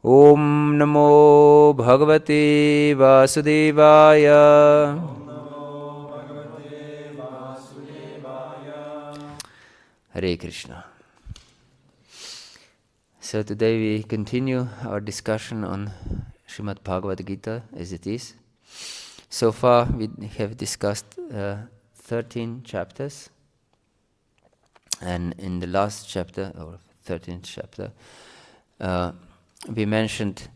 Om Namo Bhagavate Vasudevaya. Hare Krishna. So today we continue our discussion on Srimad Bhagavad-gītā as it is. So far we have discussed 13 chapters, and in the last chapter, or 13th chapter, we mentioned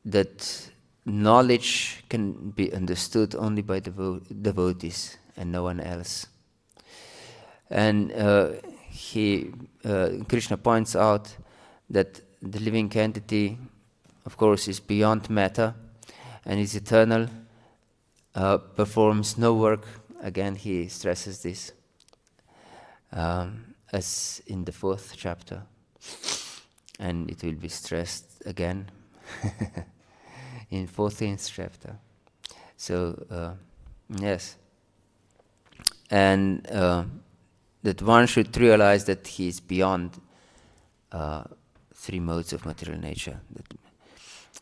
that knowledge can be understood only by devotees and no one else. And Krishna points out that the living entity, of course, is beyond matter and is eternal, performs no work. Again, he stresses this, as in the 4th chapter. And it will be stressed again in 14th chapter. So, yes. And that one should realize that he is beyond 3 modes of material nature,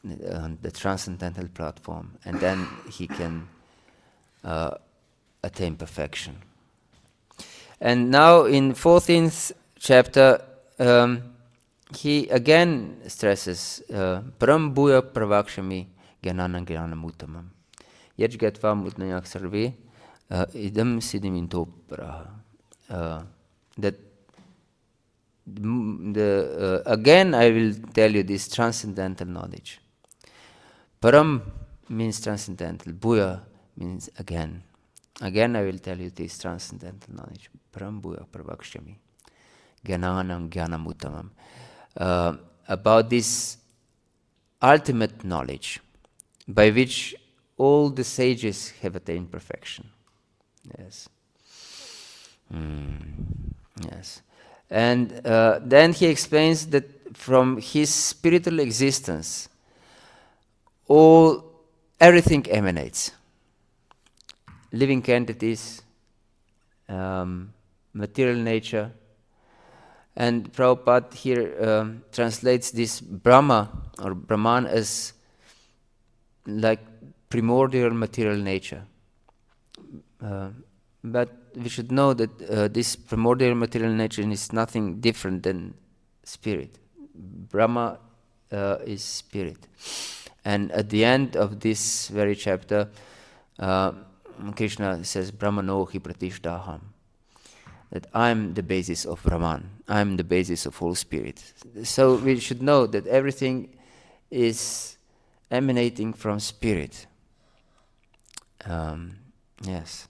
the transcendental platform, and then he can attain perfection. And now in 14th chapter, he again stresses Param Bhuya Pravakshami Gyananam Gyanam Uttamam Yajgatvam Utnayak Sarve Idam Siddhiminto Paraha. That again I will tell you this transcendental knowledge. Param means transcendental, Bhuya means again. Again I will tell you this transcendental knowledge. Param Bhuya Pravakshami Gyananam Gyanam Uttamam. About this ultimate knowledge by which all the sages have attained perfection. Yes. Yes. And then he explains that from his spiritual existence, everything emanates. Living entities, material nature. And Prabhupada here translates this Brahma or Brahman as like primordial material nature. But we should know that this primordial material nature is nothing different than spirit. Brahma is spirit. And at the end of this very chapter, Krishna says, Brahmano hi pratishtaham. That I'm the basis of Brahman. I'm the basis of all spirit. So we should know that everything is emanating from spirit. Yes.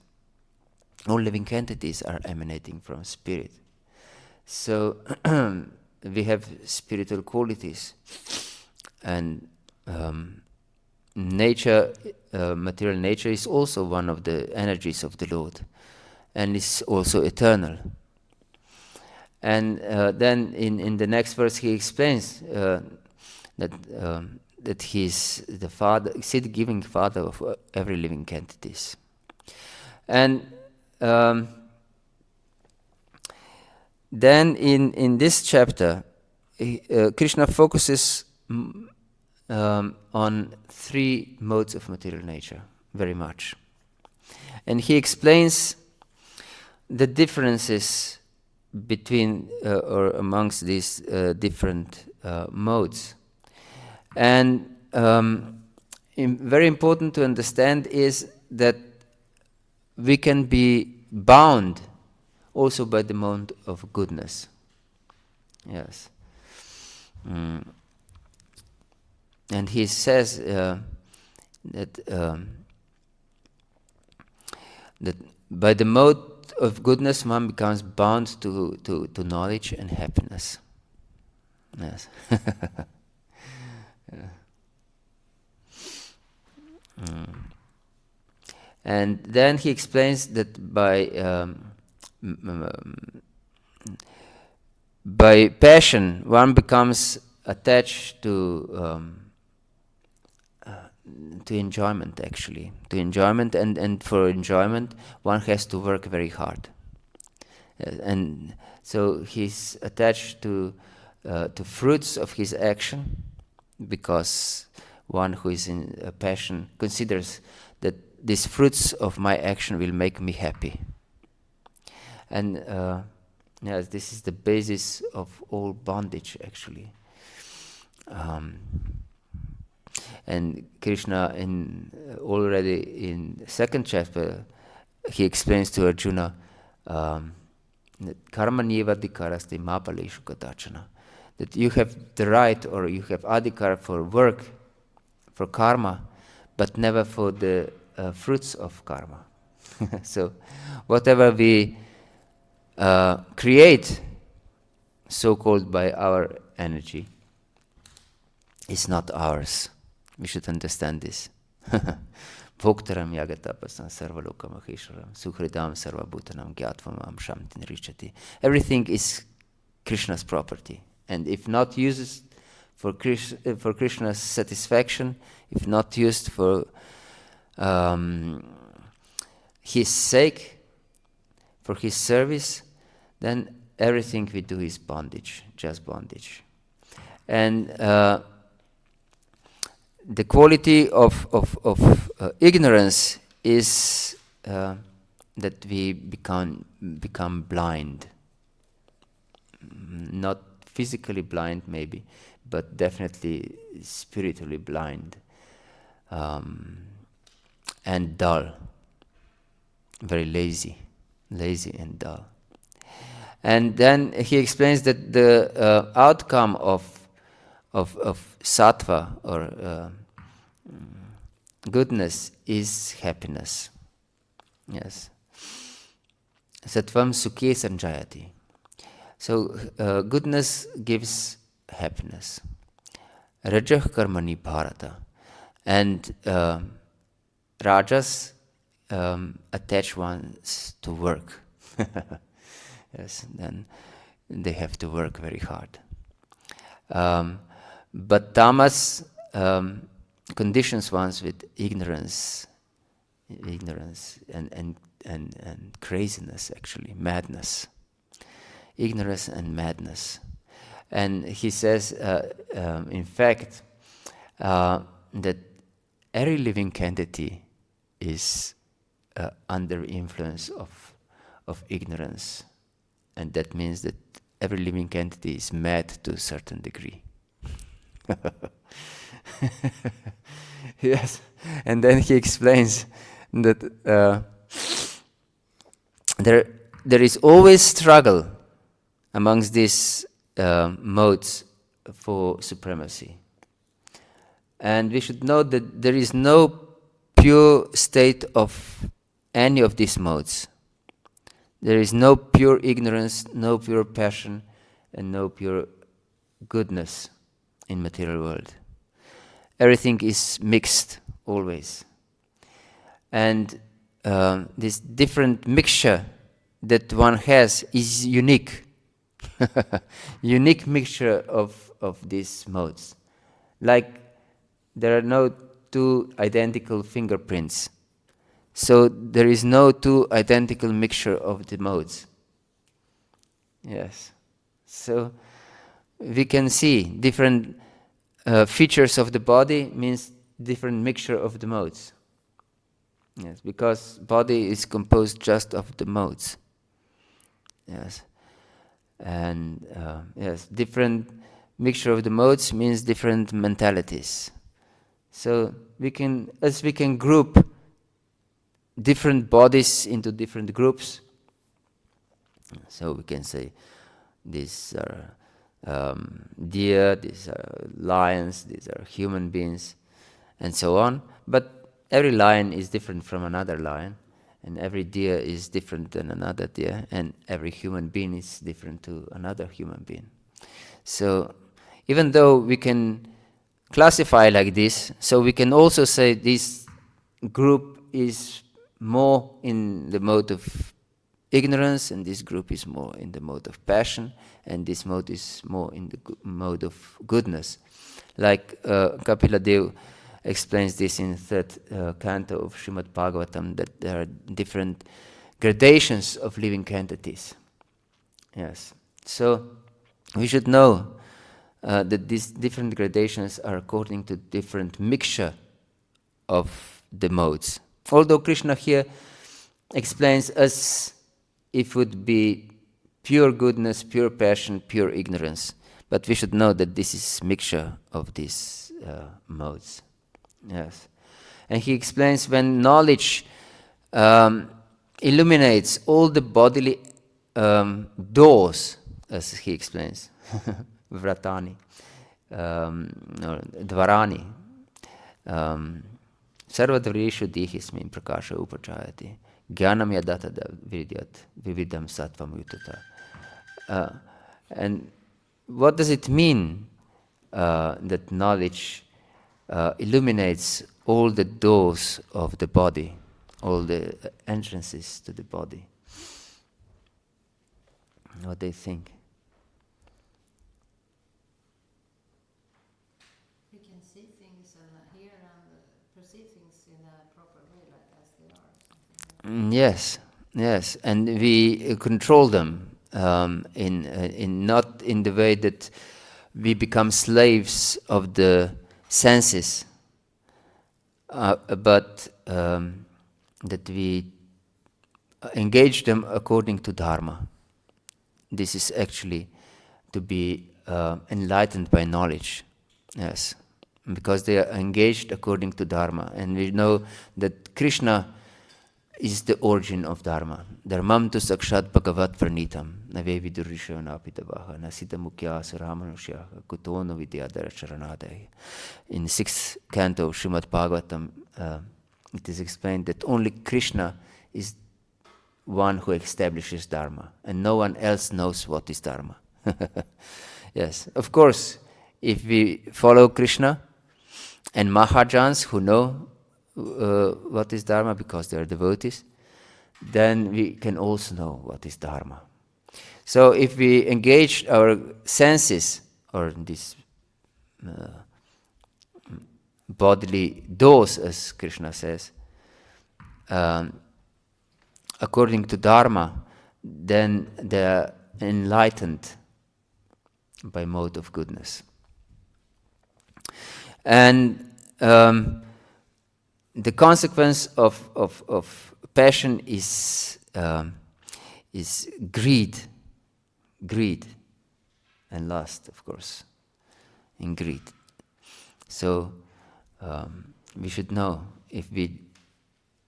All living entities are emanating from spirit. So we have spiritual qualities. And nature, material nature is also one of the energies of the Lord. And is also eternal. And then in the next verse he explains that he is the father, seed-giving father of every living entities. And then in this chapter, Krishna focuses on 3 modes of material nature very much. And he explains the differences between or amongst these different modes. And very important to understand is that we can be bound also by the mode of goodness. Yes. And he says that by the mode of goodness one becomes bound to knowledge and happiness. Yes. And then he explains that by passion one becomes attached to enjoyment, actually. To enjoyment, and for enjoyment one has to work very hard. And so he's attached to to fruits of his action, because one who is in a passion considers that these fruits of my action will make me happy. And yes, this is the basis of all bondage, actually. And Krishna, already in second chapter, he explains to Arjuna, karma niva adhikaraste mapaleshu kadachana, that you have the right, or you have adhikar for work, for karma, but never for the fruits of karma. So whatever we create, so-called by our energy, is not ours. We should understand this. Bhoktaram yagatapasam sarvalokam akesharam sukhridam sarvabhutanam gyatvam shamtin richati. Everything is Krishna's property, and if not used for Krishna's satisfaction, if not used for his sake, for his service, then everything we do is bondage, just bondage. And the quality of ignorance is that we become blind. Not physically blind, maybe, but definitely spiritually blind, and dull, very lazy and dull. And then he explains that the outcome of sattva, or goodness, is happiness. Yes. Sattvam sukhe sanjayati. So goodness gives happiness. Rajah karmani bharata. And rajas attach ones to work. Yes, then they have to work very hard. But tamas conditions ones with ignorance and craziness, actually, madness. Ignorance and madness. And he says, in fact, that every living entity is under influence of ignorance. And that means that every living entity is mad to a certain degree. Yes. And then he explains that there is always struggle amongst these modes for supremacy. And we should know that there is no pure state of any of these modes. There is no pure ignorance, no pure passion, and no pure goodness in material world. Everything is mixed, always. And this different mixture that one has is unique. Unique mixture of these modes. Like there are no two identical fingerprints. So there is no two identical mixture of the modes. Yes. So we can see different features of the body means different mixture of the modes. Yes, because body is composed just of the modes. Yes. And yes, different mixture of the modes means different mentalities. So we can group different bodies into different groups. So we can say these are deer, these are lions, these are human beings, and so on. But every lion is different from another lion, and every deer is different than another deer, and every human being is different to another human being. So even though we can classify like this, so we can also say this group is more in the mode of ignorance, and this group is more in the mode of passion, and this mode is more in the mode of goodness. Like Kapila Dev explains this in third canto of Srimad Bhagavatam, that there are different gradations of living entities. Yes. So we should know that these different gradations are according to different mixture of the modes. Although Krishna here explains as if it would be pure goodness, pure passion, pure ignorance. But we should know that this is mixture of these modes. Yes. And he explains when knowledge illuminates all the bodily doors, as he explains, vratani, or dvarani, sarvadvarishu dihismin prakasha upachayati, jnanam yadata vidyat vividam sattvam yutata. And what does it mean that knowledge illuminates all the doors of the body, all the entrances to the body? What do you think? We can see things and hear and perceive things in a proper way, like as they are. Something like Yes, yes, and we control them in not in the way that we become slaves of the senses, but that we engage them according to dharma. This is actually to be enlightened by knowledge, yes, because they are engaged according to dharma, and we know that Krishna is the origin of dharma. Dharmam tu sakshat bhagavat pranitam nave vidurishyo napitavaha nasita mukya saramanusya kutono vidyadara charanadai. In the 6th canto of Srimad Bhagavatam, it is explained that only Krishna is one who establishes dharma, and no one else knows what is dharma. Yes, of course, if we follow Krishna and Mahajans who know what is dharma because they are devotees, then we can also know what is dharma. So if we engage our senses, or these bodily doors, as Krishna says, according to dharma, then they are enlightened by mode of goodness. And the consequence of passion is greed, and lust, of course, in greed. So we should know if we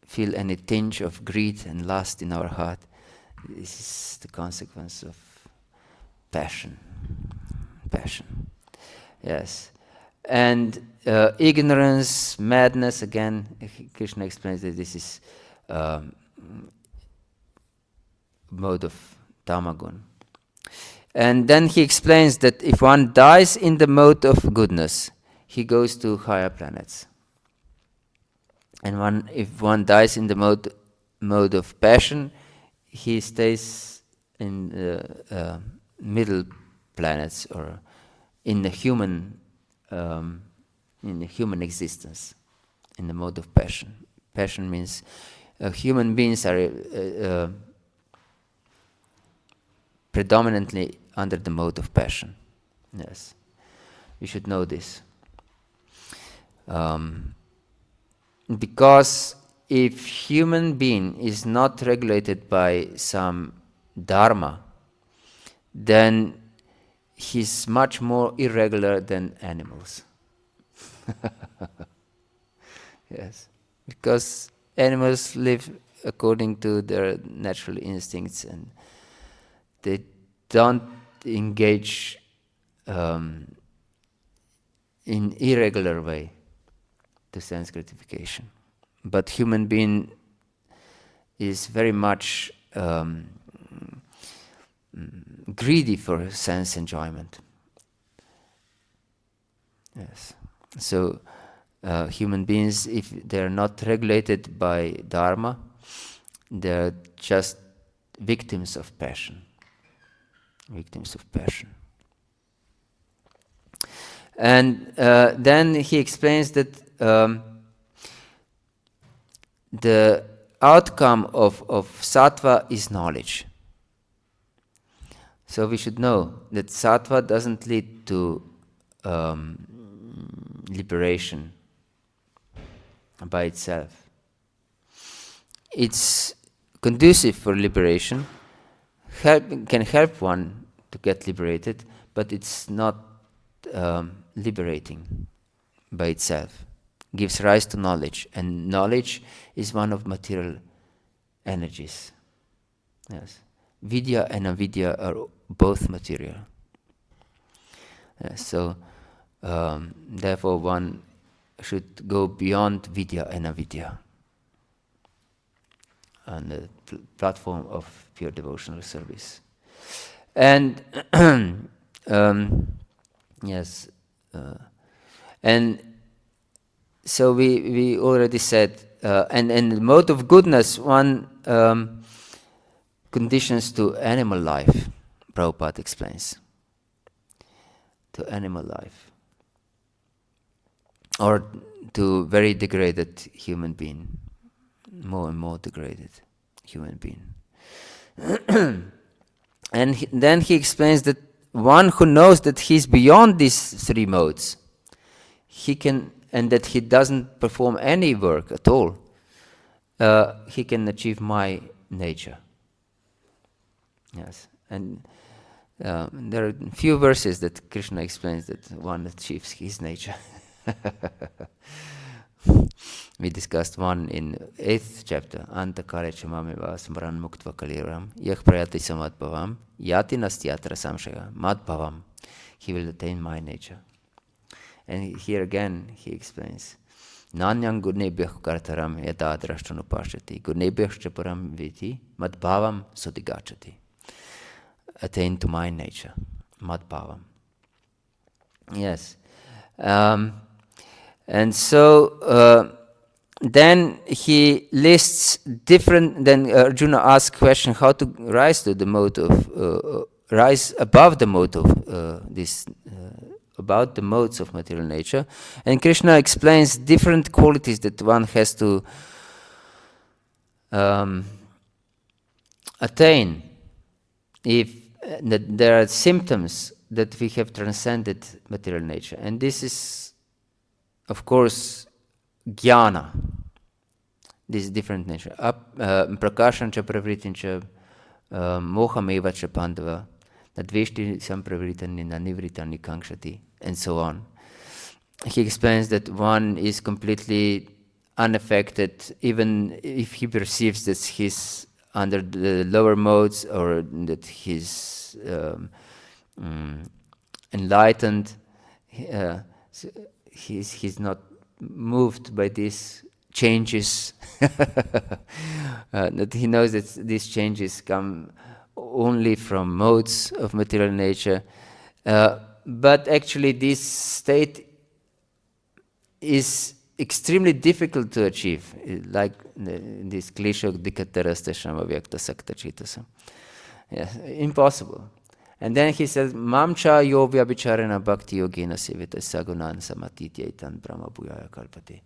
feel any tinge of greed and lust in our heart, this is the consequence of passion. Yes. And ignorance, madness, again, Krishna explains that this is mode of tamagun. And then he explains that if one dies in the mode of goodness, he goes to higher planets. And if one dies in the mode of passion, he stays in the middle planets, or in the human existence, in the mode of passion. Passion means human beings are predominantly under the mode of passion. Yes, we should know this. Because if human being is not regulated by some dharma, then he's much more irregular than animals. Yes, because animals live according to their natural instincts, and they don't engage in irregular way to sense gratification. But human being is very much greedy for sense enjoyment. Yes. So human beings, if they are not regulated by dharma, they are just victims of passion. And then he explains that the outcome of sattva is knowledge. So we should know that sattva doesn't lead to liberation by itself. It's conducive for liberation, can help one to get liberated, but it's not liberating by itself. Gives rise to knowledge, and knowledge is one of material energies. Yes, vidya and avidya are both material. So therefore one should go beyond vidya and avidya on the platform of pure devotional service. And yes, and so we already said, and the mode of goodness, one conditions to animal life, Prabhupada explains. To animal life. Or to very degraded human being. More and more degraded human being. And then he explains that one who knows that he's beyond these three modes, he can, and that he doesn't perform any work at all, he can achieve my nature. Yes, and there are a few verses that Krishna explains that one achieves his nature. We discussed one in 8th chapter. Anta kare chamameva smran muktva kaliram yah prayati samadbhavam yati nastyatra samshaya madbhavam. He will attain my nature. And here again he explains, Nanyang gurnebhyah kartaram yata drashtanupashati gurnebhyah chaparam viti madbhavam sudigachati. Attain to my nature, madbhavam. Yes. And so then he lists different, then Arjuna asks question how to rise to the mode of, rise above the mode of this, about the modes of material nature. And Krishna explains different qualities that one has to attain if that there are symptoms that we have transcended material nature. And this is, of course, jnana. This is different nature. Prakashan cha pravritin cha mohameva cha pandava nadveshti sampravritani nanivritani kankshati, and so on. He explains that one is completely unaffected even if he perceives that he's under the lower modes, or that he's enlightened. He's not moved by these changes. That he knows that these changes come only from modes of material nature. But actually this state is extremely difficult to achieve, like this klishok dikatarasta shama vyakta sakta chitasa. Yes, impossible. And then he says, Mamcha yo vyabhicharana bhakti-yogena sevita sagunan samatitya brahma bhuyaya kalpate.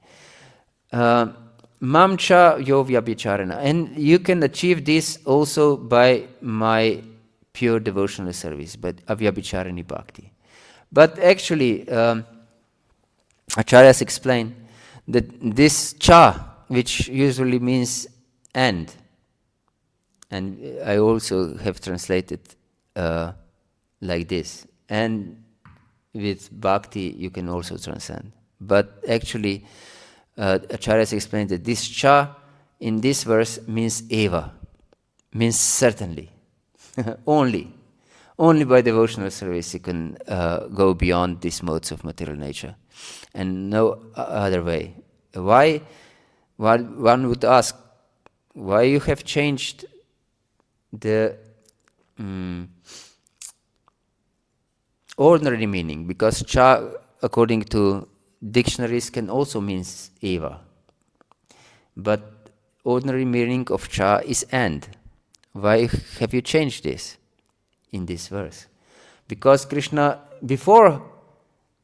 Mamcha yo vyabhicharana. And you can achieve this also by my pure devotional service, by avyabhicharani bhakti. But actually, Acharyas explain that this cha, which usually means and I also have translated like this, and with bhakti you can also transcend. But actually, Acharyas explained that this cha in this verse means eva, means certainly. Only by devotional service you can go beyond these modes of material nature, and no other way. Why? One would ask, why you have changed the ordinary meaning? Because cha, according to dictionaries, can also mean eva. But ordinary meaning of cha is and. Why have you changed this in this verse? Because Krishna, before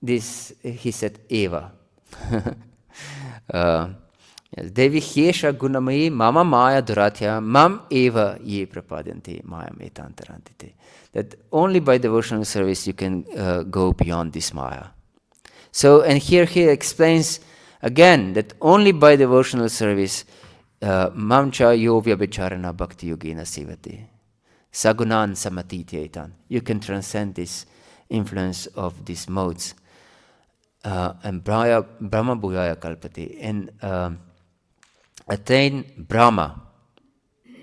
this, he said eva. Devi hyesha gunamayi mama maya duratya mam eva ye prapadyanti maya metantarantite. That only by devotional service you can go beyond this maya. So, and here he explains again that only by devotional service, mamcha yovya vicharana bhakti yogina sivati, sagunan samatityetan. You can transcend this influence of these modes. And Brahma Bhuyaya Kalpati, and attain Brahma.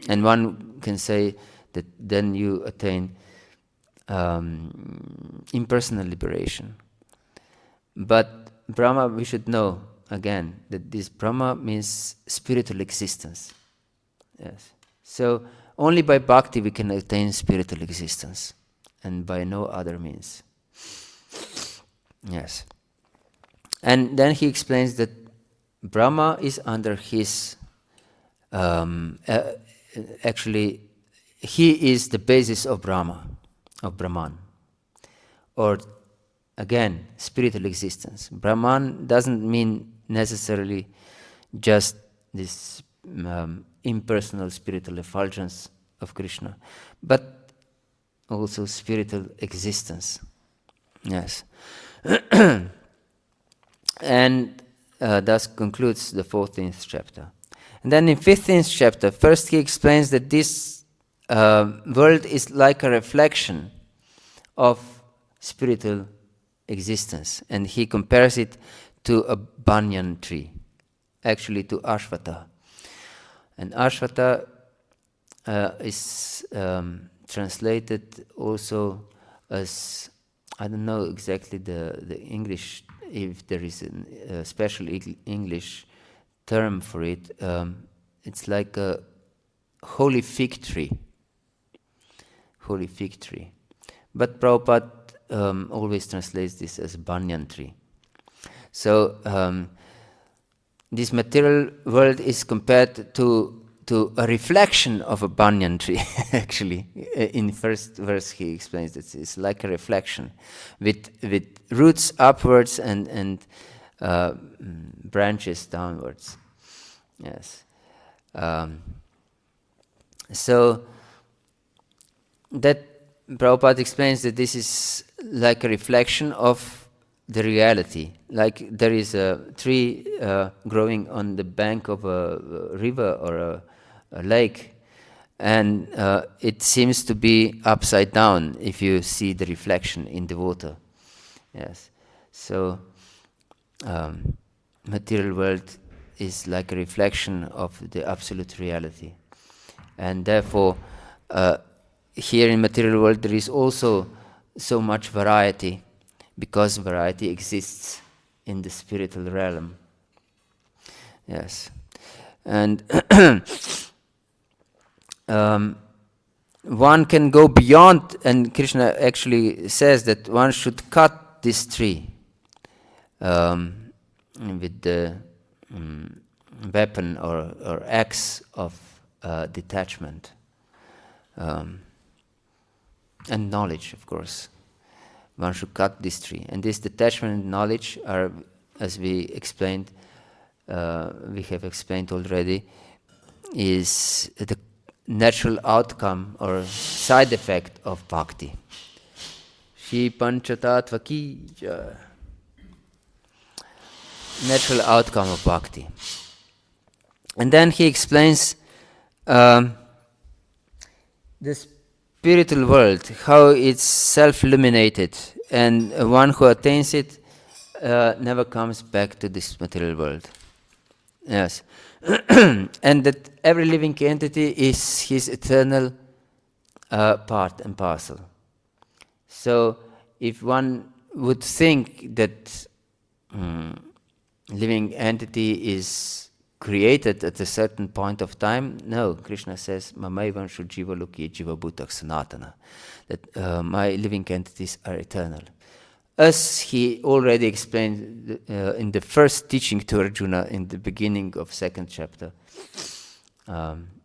And one can say that then you attain impersonal liberation. But Brahma, we should know again that this Brahma means spiritual existence. Yes. So only by bhakti we can attain spiritual existence, and by no other means. Yes. And then he explains that Brahma is under his, actually, he is the basis of Brahma, of Brahman. Or, again, spiritual existence. Brahman doesn't mean necessarily just this impersonal spiritual effulgence of Krishna, but also spiritual existence. Yes. And thus concludes the 14th chapter. And then in 15th chapter, first he explains that this world is like a reflection of spiritual existence. And he compares it to a banyan tree, actually to Ashvata. And Ashvata is translated also as, I don't know exactly the English, if there is a special English term for it. It's like a holy fig tree. Holy fig tree. But Prabhupada always translates this as banyan tree. So this material world is compared to a reflection of a banyan tree. Actually, in first verse he explains that it's like a reflection, with roots upwards and branches downwards. Yes. So that Prabhupada explains that this is like a reflection of the reality. Like there is a tree growing on the bank of a river or a lake, and it seems to be upside down if you see the reflection in the water. Yes. So material world is like a reflection of the absolute reality, and therefore here in material world there is also so much variety, because variety exists in the spiritual realm. Yes. And one can go beyond, and Krishna actually says that one should cut this tree with the weapon or axe of detachment and knowledge, of course. One should cut this tree. And this detachment and knowledge are, as we explained, we have explained already, is the natural outcome or side effect of bhakti. Shri Panchatattva ki jai. Natural outcome of bhakti. And then he explains the spiritual world, how it's self-illuminated, and one who attains it never comes back to this material world. Yes. And that every living entity is his eternal part and parcel. So if one would think that living entity is created at a certain point of time, no, Krishna says, Mamaivan shu jiva loki jiva bhutak sanatana, that my living entities are eternal. As he already explained in the first teaching to Arjuna in the beginning of 2nd chapter,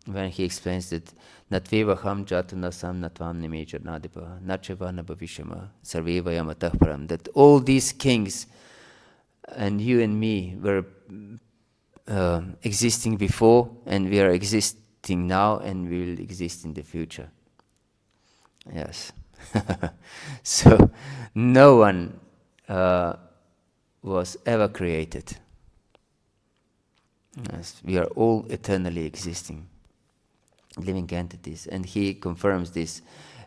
when he explains that Natvevaham jatunasam natvam nimeja nadipa nacheva nabhavishama sarveva yamatah param, that all these kings and you and me were existing before, and we are existing now, and we will exist in the future. Yes. So no one was ever created. Yes, we are all eternally existing living entities, and he confirms this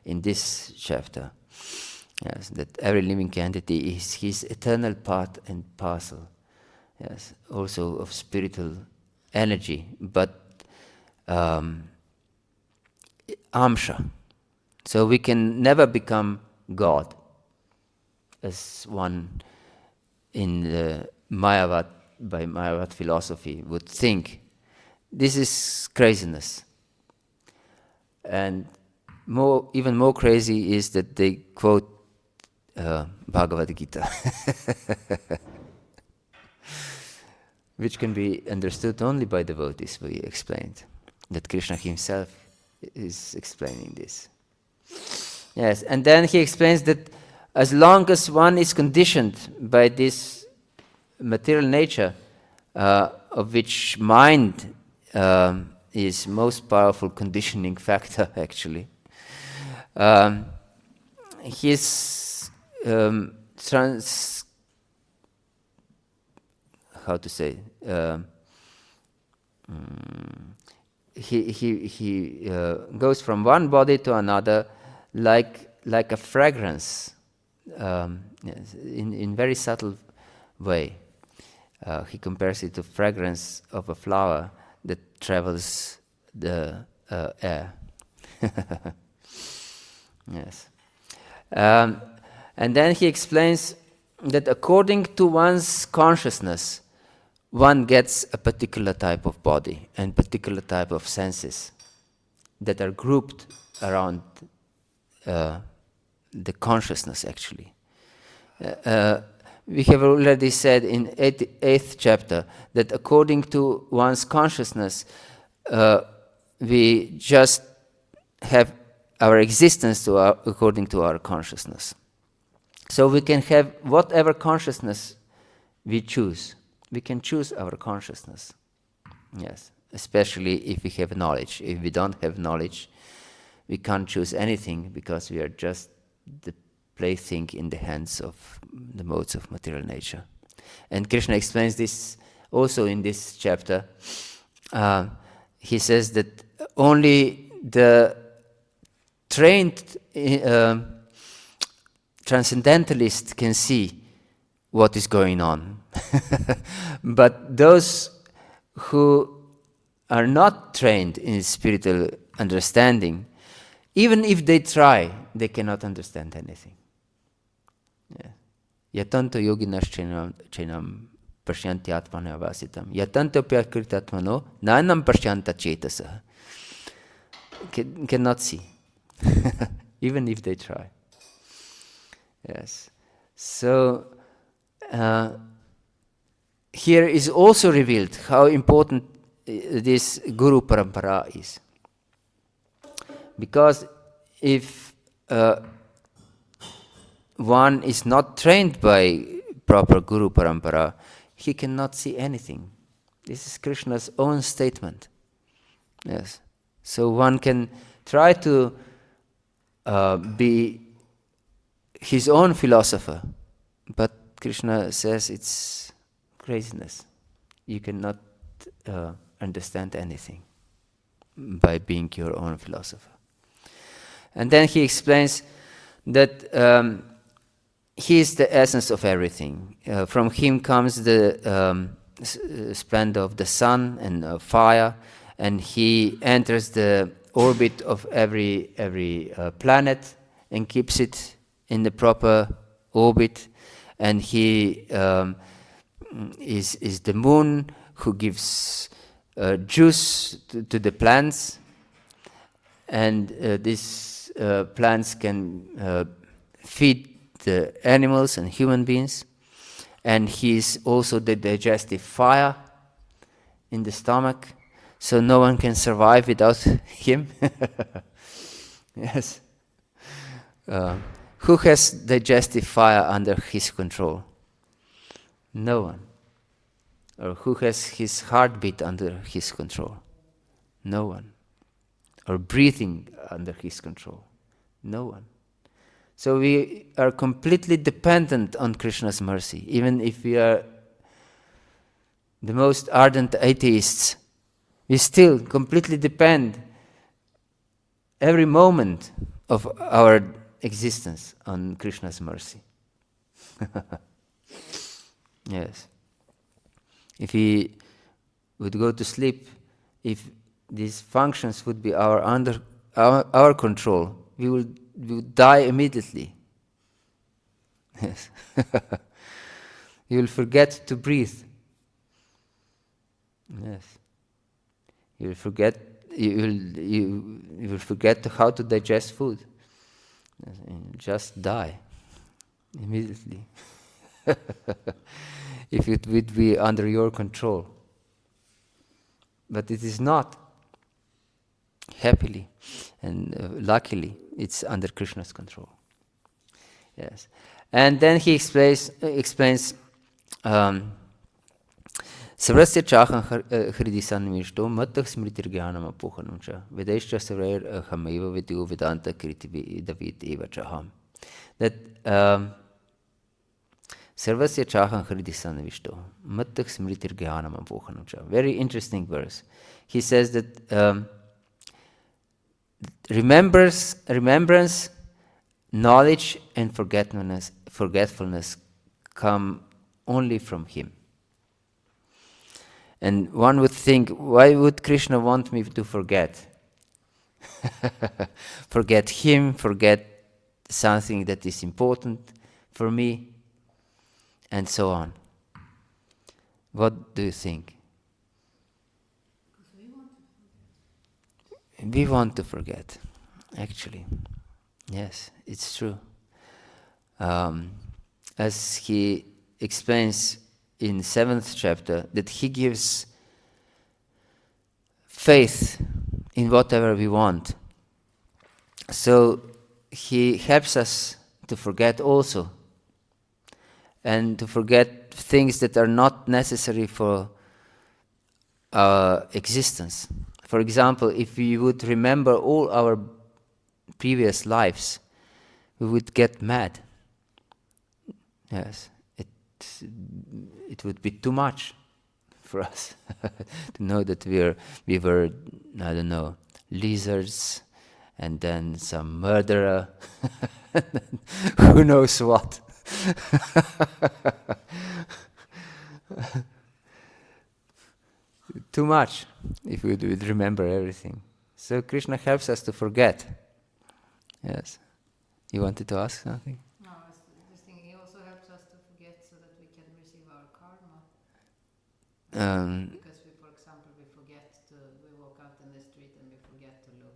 in this chapter. Yes, that every living entity is his eternal part and parcel. Yes, also of spiritual energy, but amsha. So we can never become God, as one in the by Mayavad philosophy would think. This is craziness. And even more crazy is that they quote Bhagavad-gītā, which can be understood only by devotees, we explained, that Krishna himself is explaining this. Yes, and then he explains that as long as one is conditioned by this material nature, of which mind is most powerful conditioning factor, actually, his he goes from one body to another like a fragrance, yes, in very subtle way. He compares it to fragrance of a flower that travels the air. Yes. And then he explains that according to one's consciousness, one gets a particular type of body and particular type of senses that are grouped around the consciousness, actually. We have already said in 8th chapter that according to one's consciousness, we just have our existence according to our consciousness. So we can have whatever consciousness we choose. We can choose our consciousness. Yes, especially if we have knowledge. If we don't have knowledge, we can't choose anything because we are just the plaything in the hands of the modes of material nature. And Krishna explains this also in this chapter. He says that only the trained transcendentalist can see what is going on. But those who are not trained in spiritual understanding, even if they try, they cannot understand anything. Yatanto yoginas chenam parsyanti atmana avasitam. Yatanto pyakritatmano nanam parsyanta chetasa. Cannot see, even if they try. Yes. So here is also revealed how important this Guru Parampara is. Because if one is not trained by proper Guru Parampara, he cannot see anything. This is Krishna's own statement. Yes. So one can try to be his own philosopher, but Krishna says it's craziness. You cannot understand anything by being your own philosopher. And then he explains that he is the essence of everything. From him comes the splendor of the sun and fire, and he enters the orbit of every planet and keeps it in the proper orbit. And he is the moon who gives juice to the plants, and these plants can feed the animals and human beings. And he is also the digestive fire in the stomach, so no one can survive without him. Yes. Who has digestive fire under his control? No one. Or who has his heartbeat under his control? No one. Or breathing under his control? No one. So we are completely dependent on Krishna's mercy. Even if we are the most ardent atheists, we still completely depend every moment of our existence on Krishna's mercy. Yes. If we would go to sleep, if these functions would be under our control, we would die immediately. Yes. You will forget to breathe. Yes. You will forget. You will forget how to digest food. Yes, and just die immediately. If it would be under your control. But it is not. Happily and luckily, it's under Krishna's control. Yes. And then he explains Sarvasya chaham hridisan mishto mattah smritirgyanam apohanam cha vedescha savrair hamaiva vidu vedanta kriti david eva chaham. That Sarvasya chaham hridisan mishto mattah smritirgyanam apohanam cha. Very interesting verse. He says that remembrance, knowledge, and forgetfulness come only from him. And one would think, why would Krishna want me to forget? Forget him, forget something that is important for me, and so on. What do you think? We want to forget, actually. Yes, it's true. As he explains in 7th chapter, that he gives faith in whatever we want. So he helps us to forget also, and to forget things that are not necessary for our existence. For example, if we would remember all our previous lives, we would get mad. Yes, it would be too much for us to know that we were, I don't know, lizards, and then some murderer, who knows what. Too much if we would remember everything. So Krishna helps us to forget. Yes. You wanted to ask something? No, I was just thinking he also helps us to forget so that we can receive our karma. Because we, for example, we walk out in the street and we forget to look,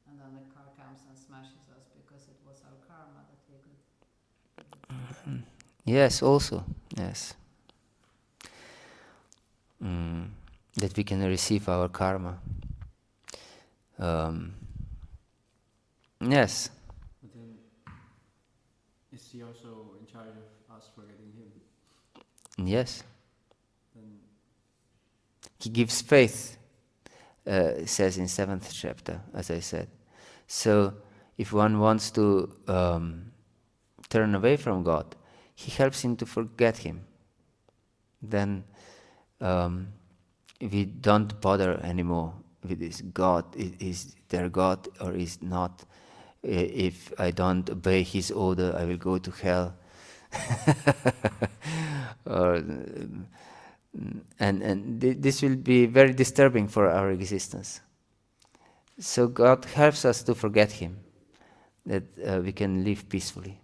and then the car comes and smashes us because it was our karma that we could. Yes, also, yes. That we can receive our karma. Yes. But then, is he also in charge of us forgetting him? Yes. Then He gives faith, it says in 7th chapter, as I said. So, if one wants to turn away from God, he helps him to forget him. Then we don't bother anymore with this God. Is there God or is not? If I don't obey his order, I will go to hell. And this will be very disturbing for our existence. So God helps us to forget him, that we can live peacefully.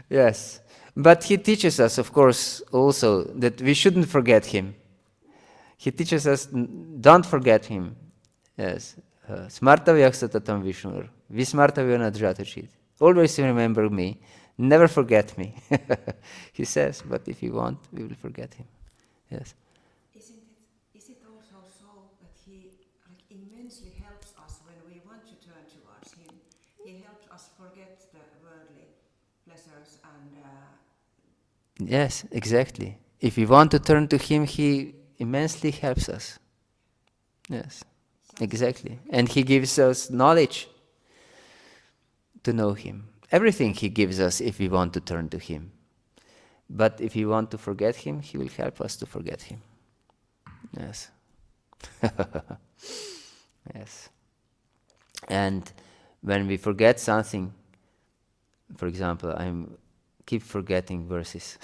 Yes. But he teaches us, of course, also that we shouldn't forget him. He teaches us, don't forget him. Yes. Smartavyak satatam Vishnur. Vismartavyo nadjatachit. Always remember me. Never forget me. He says, but if you want, we will forget him. Yes. Is it also so that he immensely helps us when we want to turn towards him? He helps us forget the worldly pleasures and... Yes, exactly. If we want to turn to him, he immensely helps us. Yes. Exactly. And he gives us knowledge to know him. Everything he gives us if we want to turn to him. But if we want to forget him, he will help us to forget him. Yes. Yes. And when we forget something, for example, I keep forgetting verses.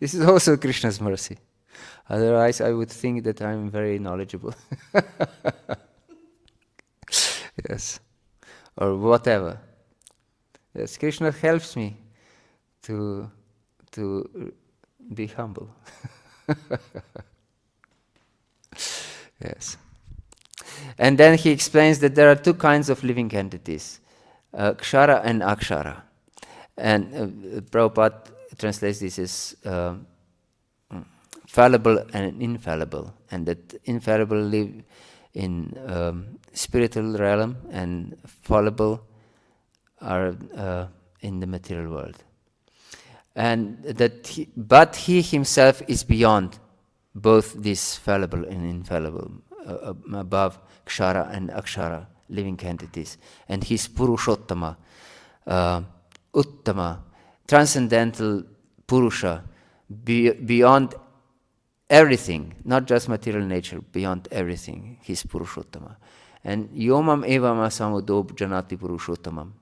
This is also Krishna's mercy. Otherwise, I would think that I'm very knowledgeable. Yes. Or whatever. Yes, Krishna helps me to be humble. Yes. And then he explains that there are two kinds of living entities, kshara and akshara. And Prabhupada translates this as fallible and infallible, and that infallible live in spiritual realm and fallible are in the material world. And that but he himself is beyond both these fallible and infallible, above kshara and akshara, living entities. And he's Purushottama, Uttama, transcendental Purusha, beyond everything, not just material nature, beyond everything. He's Purushottama. And Yomam evam asamudob janati Purushottamam.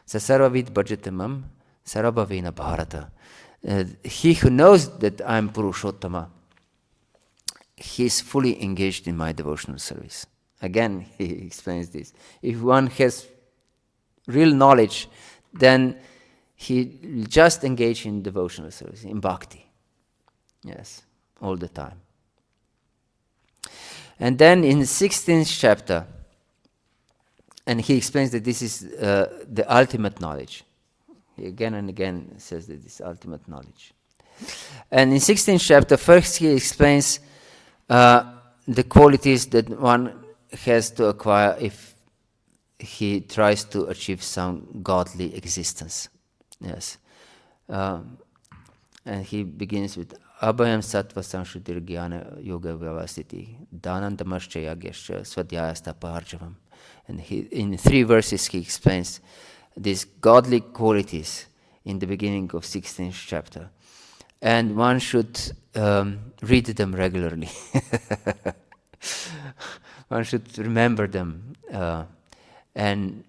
Sasarvavid bhajatamam sarabhavena bharata. He who knows that I'm Purushottama, he is fully engaged in my devotional service. Again, he explains this. If one has real knowledge, then he will just engage in devotional service, in bhakti. Yes, all the time. And then in the 16th chapter, and he explains that this is the ultimate knowledge. He again and again says that this ultimate knowledge. And in 16th chapter, first he explains the qualities that one has to acquire if he tries to achieve some godly existence. Yes. And he begins with Abhayam Sattva Samshuddhir Jnana Yoga Vyavastiti Dhanandamascha Yagyascha Swadhyayasta Parjavam. And in 3 verses he explains these godly qualities in the beginning of 16th chapter. And one should read them regularly. One should remember them. And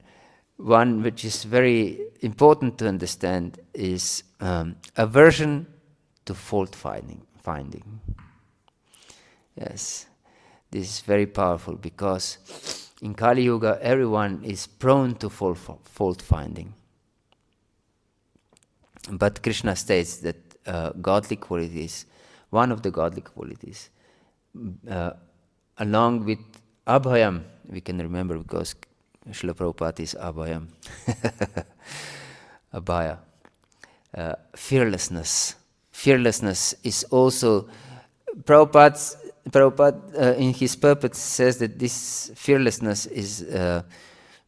one which is very important to understand is aversion to fault finding. Yes, this is very powerful because in Kali Yuga everyone is prone to fault finding. But Krishna states that godly qualities, one of the godly qualities, along with Abhayam, we can remember because Srila Prabhupada is Abhayam, Abhaya, fearlessness. Fearlessness is also, Prabhupada in his purport says that this fearlessness is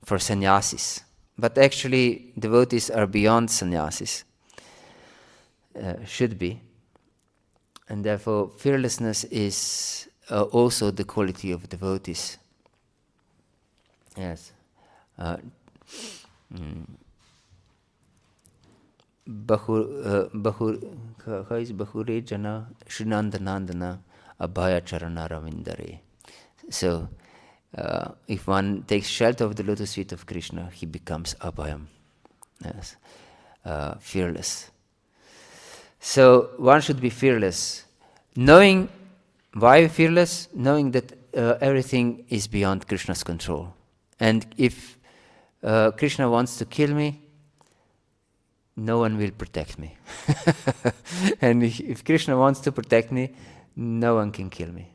for sannyasis. But actually devotees are beyond sannyasis, should be. And therefore fearlessness is also the quality of devotees. Yes. Bahure jana Shrinandanandana Abhaya Charana Ravindare. So, if one takes shelter of the lotus feet of Krishna, he becomes Abhayam. Yes. Fearless. So, one should be fearless. Knowing why fearless? Knowing that everything is beyond Krishna's control. And if Krishna wants to kill me, no one will protect me. And if Krishna wants to protect me, no one can kill me.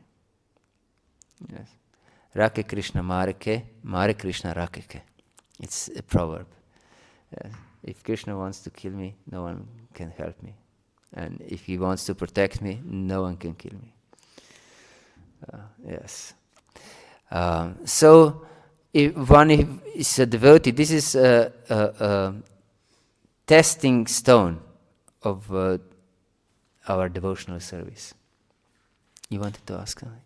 Yes. Rake Krishna mareke, mare Krishna rakeke. It's a proverb. If Krishna wants to kill me, no one can help me. And if he wants to protect me, no one can kill me. Yes. So, if one is a devotee, this is a testing stone of our devotional service. You wanted to ask something?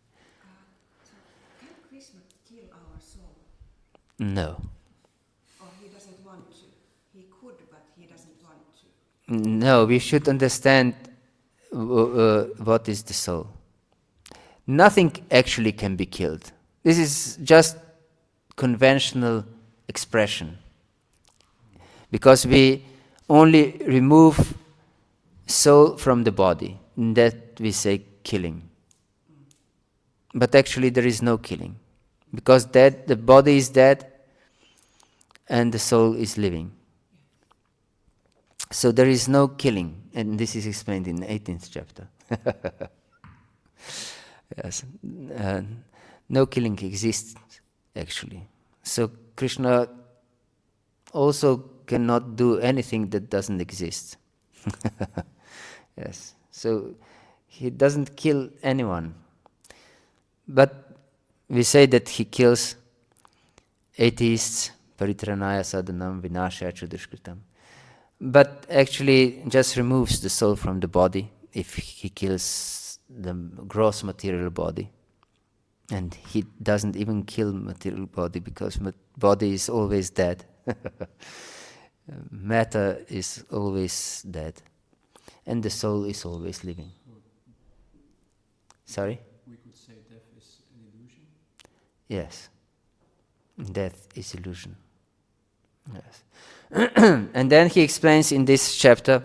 So No. Or he doesn't want to? He could, but he doesn't want to. No, we should understand what is the soul. Nothing actually can be killed. This is just conventional expression. Because we only remove soul from the body. In that we say killing. But actually there is no killing. Because dead, the body is dead and the soul is living. So there is no killing. And this is explained in the 18th chapter. Yes. No killing exists, actually. So Krishna also cannot do anything that doesn't exist. Yes. So he doesn't kill anyone. But we say that he kills atheists, paritranaya sadhanam vinashaya chudushkritam. But actually just removes the soul from the body if he kills the gross material body. And he doesn't even kill material body because body is always dead. Matter is always dead. And the soul is always living. Sorry? We could say death is an illusion. Yes. Death is illusion. Yes. And then he explains in this chapter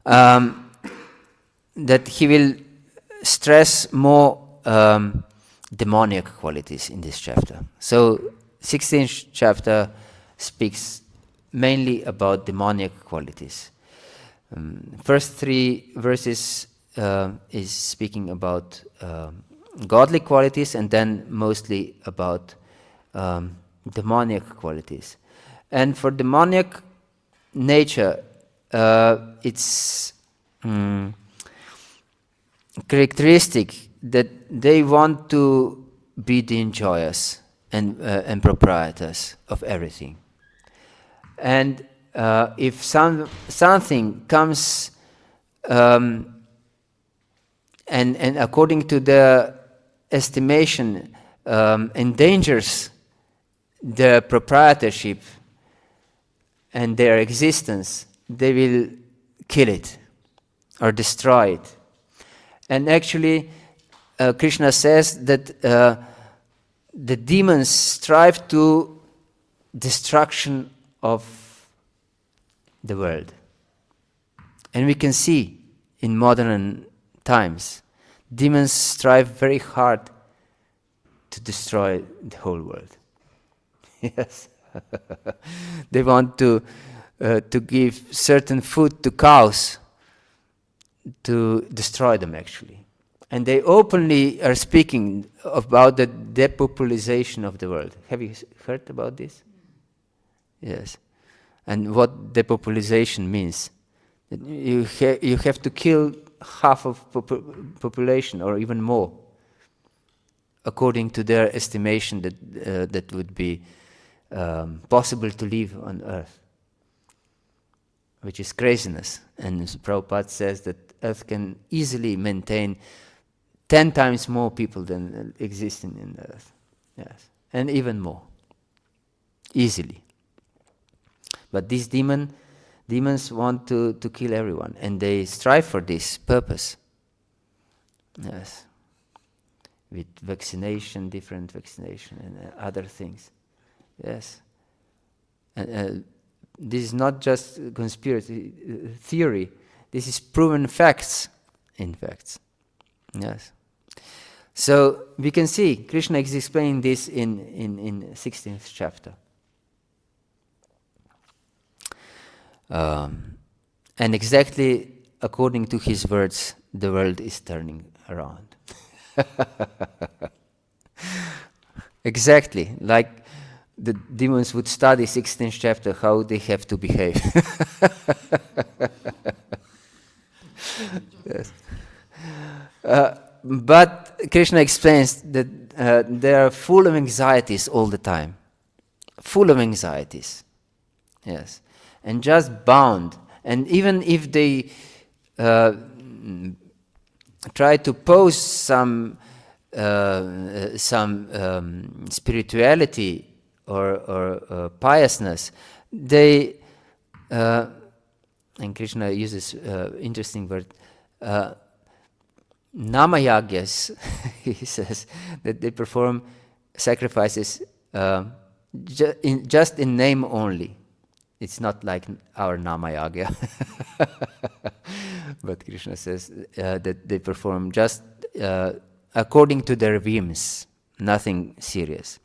that he will stress more demoniac qualities in this chapter. So 16th chapter speaks mainly about demoniac qualities. First 3 verses is speaking about godly qualities and then mostly about demoniac qualities. And for demoniac nature, it's characteristic that they want to be the enjoyers and proprietors of everything. And if something comes and according to their estimation endangers their proprietorship and their existence, they will kill it or destroy it. And actually, Krishna says that the demons strive to destruction of the world. And we can see in modern times, demons strive very hard to destroy the whole world. Yes. They want to give certain food to cows to destroy them, actually. And they openly are speaking about the depopulation of the world. Have you heard about this? Yes. And what depopulation means? That you have to kill half of population or even more, according to their estimation that would be possible to live on Earth, which is craziness. And Prabhupada says that Earth can easily maintain 10 times more people than existing in the Earth. Yes, and even more, easily. But these demons want to kill everyone, and they strive for this purpose. Yes, with vaccination, different vaccination, and other things. Yes, and this is not just conspiracy theory. This is proven facts, in fact. Yes. So we can see Krishna is explaining this in 16th chapter. And exactly according to his words, the world is turning around. Exactly, like the demons would study 16th chapter, how they have to behave. Yes. But Krishna explains that they are full of anxieties all the time. Full of anxieties. Yes. And just bound. And even if they try to pose some some spirituality or piousness, they and Krishna uses interesting word, namayagyas. He says that they perform sacrifices just in name only. It's not like our namayagya. But Krishna says that they perform just according to their whims, nothing serious.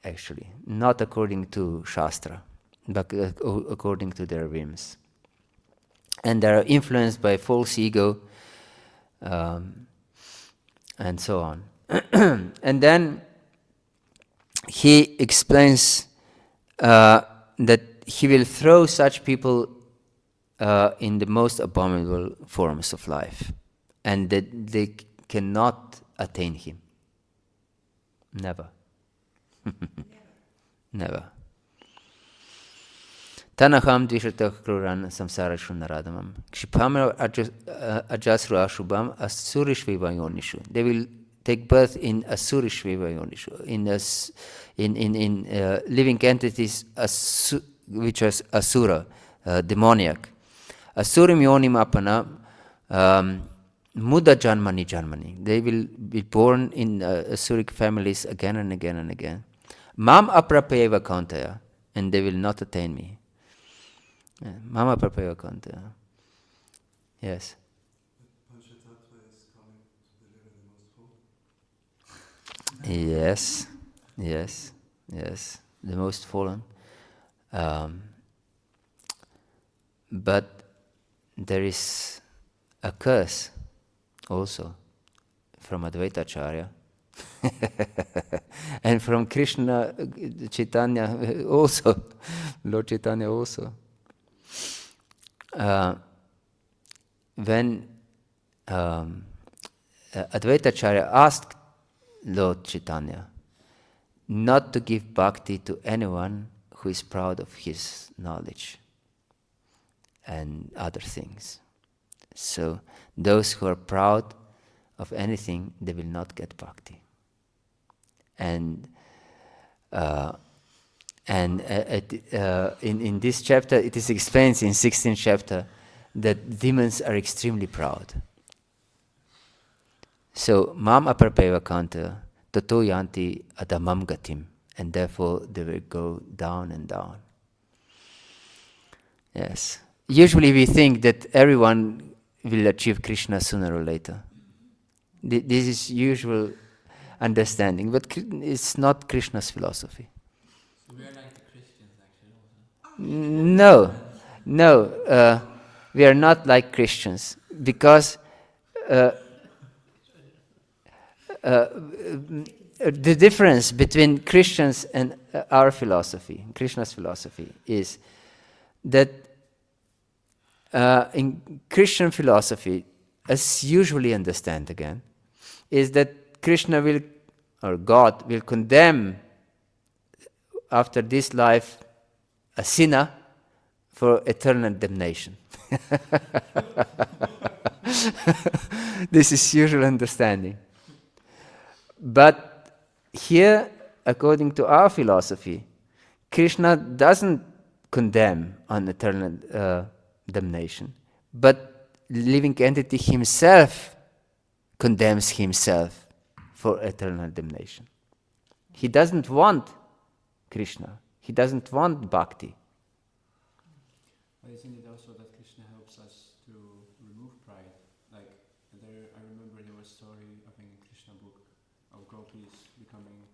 Actually, not according to Shastra, but according to their whims. And they are influenced by false ego, and so on. And then he explains that he will throw such people in the most abominable forms of life, and that they cannot attain him. Never. Never. Tanaham dvishatah kruran samsarashu naradamam kshipamar ajasru ashubam asurishviva yonishu. They will take birth in asurishviva yonishu, in living entities which is asura, demoniac. Asurim yonim apana muda janmani. They will be born in asuric families again and again and again. Mam aprapeva kauntaya, and they will not attain me. Mama aprapeva kauntaya. Yes. Panchatattva is coming to deliver the most fallen. Yes, the most fallen. But there is a curse also from Advaita-acharya and from Krishna Chaitanya also, Lord Chaitanya also. When Advaita-acharya asked Lord Chaitanya not to give bhakti to anyone who is proud of his knowledge and other things. So those who are proud of anything, they will not get bhakti. And in this chapter, it is explained in 16th chapter that demons are extremely proud. So, mam aprapeva kanta, tato yanti adamam gatim, and therefore they will go down and down. Yes. Usually we think that everyone will achieve Krishna sooner or later. This is usual understanding, but it's not Krishna's philosophy. So we are like the Christians actually also? No, we are not like Christians, because the difference between Christians and our philosophy, Krishna's philosophy, is that in Christian philosophy, as usually understand again, is that Krishna will, or God will condemn after this life a sinner for eternal damnation. This is usual understanding. But here, according to our philosophy, Krishna doesn't condemn on eternal damnation, but living entity himself condemns himself for eternal damnation. He doesn't want Krishna. He doesn't want bhakti. But isn't it also that Krishna helps us to remove pride? Like, I remember there was a story, I think in Krishna book, of gopis becoming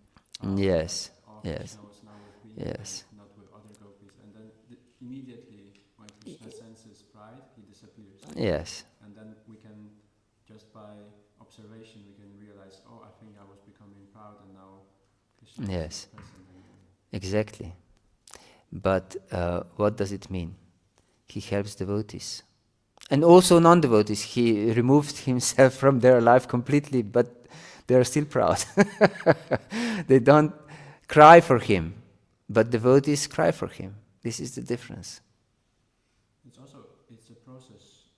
Yes, Krishna was now with Krishna, yes. not with other gopis. And then immediately when Krishna senses pride, he disappears. Yes, And then we can, just by observation, we can realize, oh, I think I was becoming proud and now Krishna Yes. is present again. exactly. But what does it mean? He helps devotees. And also non-devotees. He removed himself from their life completely, but they are still proud. They don't cry for him, but devotees cry for him. This is the difference. It's a process.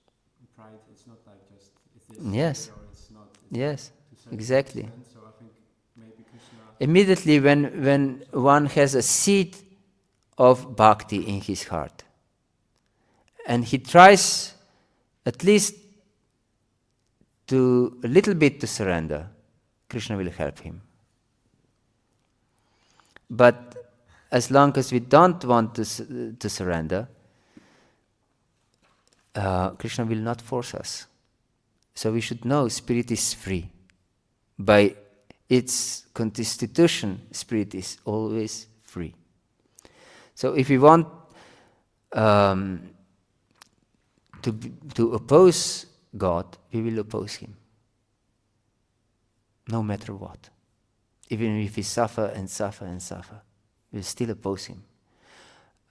Pride, it's not like just, it's this Yes. or it's not. It's Yes. to said Exactly. it, so I think maybe Krishna. Immediately when one has a seed of bhakti in his heart, and he tries at least to a little bit to surrender, Krishna will help him. But as long as we don't want to surrender, Krishna will not force us. So we should know spirit is free. By its constitution, spirit is always free. So if we want to oppose God, we will oppose him. No matter what. Even if we suffer and suffer and suffer, we'll still oppose him.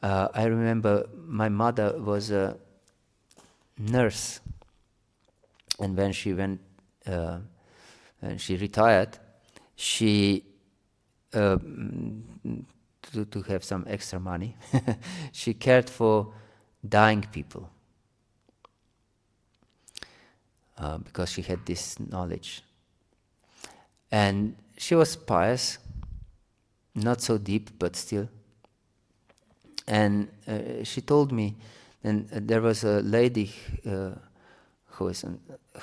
I remember my mother was a nurse, and when she went and she retired, she to have some extra money, she cared for dying people because she had this knowledge. And she was pious, not so deep, but still. And she told me, and there was a lady who was on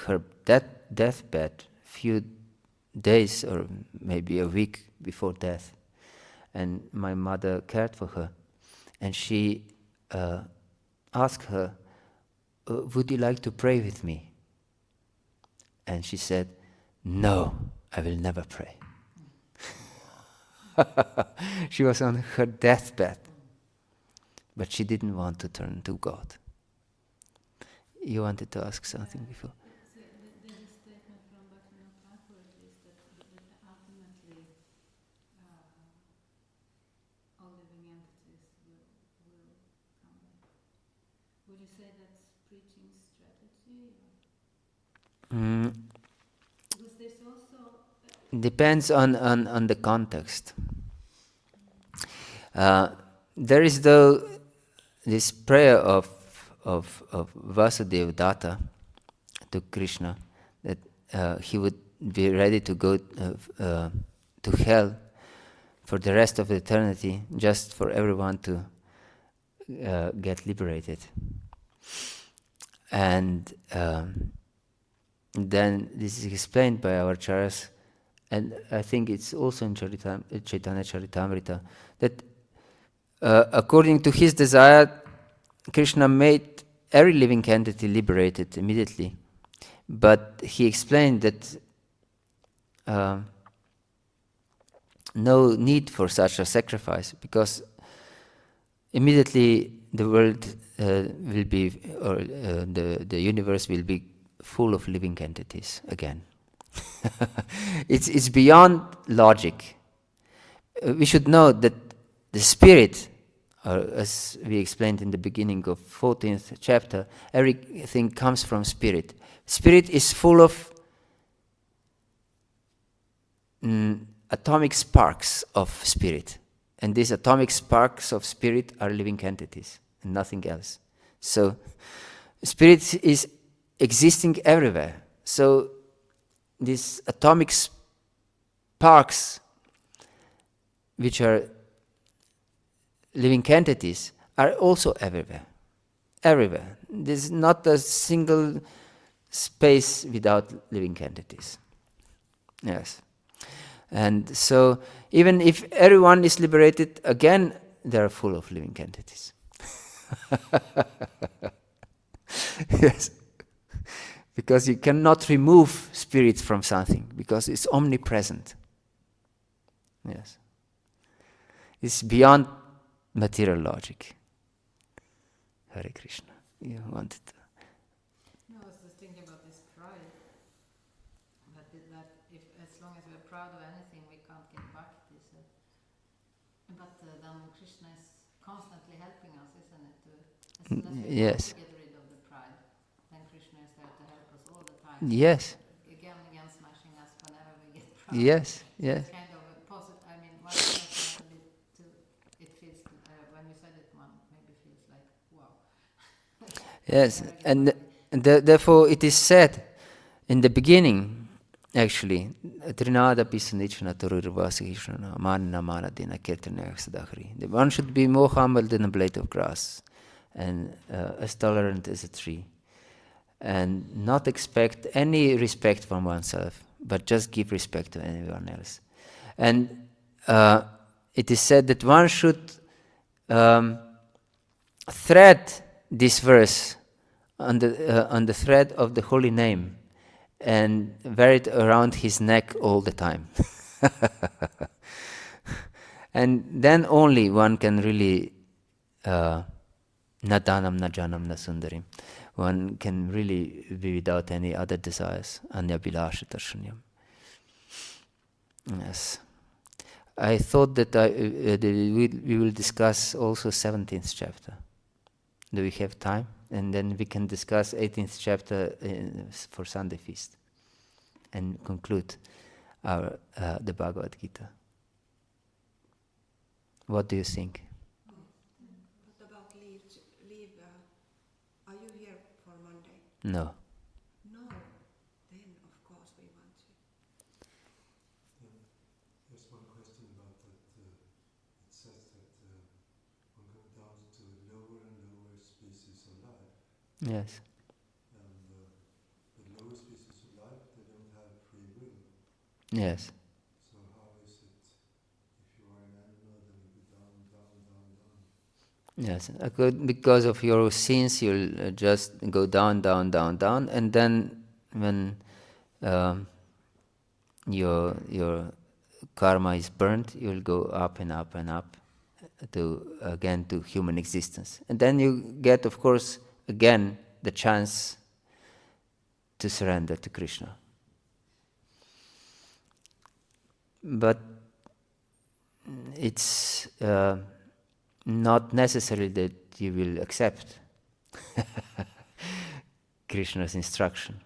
her deathbed, few days or maybe a week before death, and my mother cared for her, and she asked her, "Would you like to pray with me?" And she said, "No, I will never pray." She was on her deathbed, but she didn't want to turn to God. You wanted to ask something before? There's a statement from Bhaktivinoda Thakur at least that ultimately all living entities will come back. Would you say that's preaching strategy? Because there's also Depends on the context. There is this prayer of Vasudeva to Krishna that he would be ready to go to hell for the rest of eternity, just for everyone to get liberated. And then this is explained by our acharyas, and I think it's also in Chaitanya Charitamrita, that according to his desire, Krishna made every living entity liberated immediately. But he explained that no need for such a sacrifice, because immediately the world will be, or the universe will be full of living entities again. It's beyond logic. We should know that the spirit, as we explained in the beginning of 14th chapter, everything comes from spirit. Spirit is full of atomic sparks of spirit. And these atomic sparks of spirit are living entities and nothing else. So spirit is existing everywhere. So these atomic sparks, which are living entities, are also everywhere. Everywhere. There's not a single space without living entities. Yes. And so even if everyone is liberated, again, they are full of living entities. Yes. Because you cannot remove spirit from something, because it's omnipresent. Yes. It's beyond material logic. Hare Krishna. You wanted to? No, I was just thinking about this pride. That if as long as we're proud of anything, we can't get bhakti. So. But then Krishna is constantly helping us, isn't it? As soon as we Yes. want to get rid of the pride, then Krishna is there to help us all the time. Yes. Again, smashing us whenever we get proud. Yes. Yes. It's kind of a positive. I mean, one person a bit too. It feels when you said it, one maybe feels like wow. Yes. And therefore, it is said in the beginning actually, Trinada Pisanichana Tururvasihishana Manna Manadina Kirtanaksadahri. One should be more humble than a blade of grass and as tolerant as a tree. And not expect any respect from oneself, but just give respect to anyone else. And it is said that one should thread this verse on the thread of the holy name and wear it around his neck all the time. And then only one can really nadanam, najanam, nasundarim. One can really be without any other desires. Anyabhilasha darshanyam. Yes. I thought that we will discuss also 17th chapter. Do we have time? And then we can discuss 18th chapter for Sunday feast and conclude our the Bhagavad-gītā. What do you think? What about leave? Are you here for Monday? No. No. Then of course we want to. There's one question about that. It says that one goes down to lower and lower species of life. Yes. And the lower species of life, they don't have free will. Yes. So how is it, if you are an animal, then you go down, down, down, down? Yes. Because of your sins, you'll just go down, down, down, down, and then when your karma is burnt, you'll go up and up and up to human existence. And then you get, of course, again the chance to surrender to Krishna. But it's not necessary that you will accept Krishna's instruction.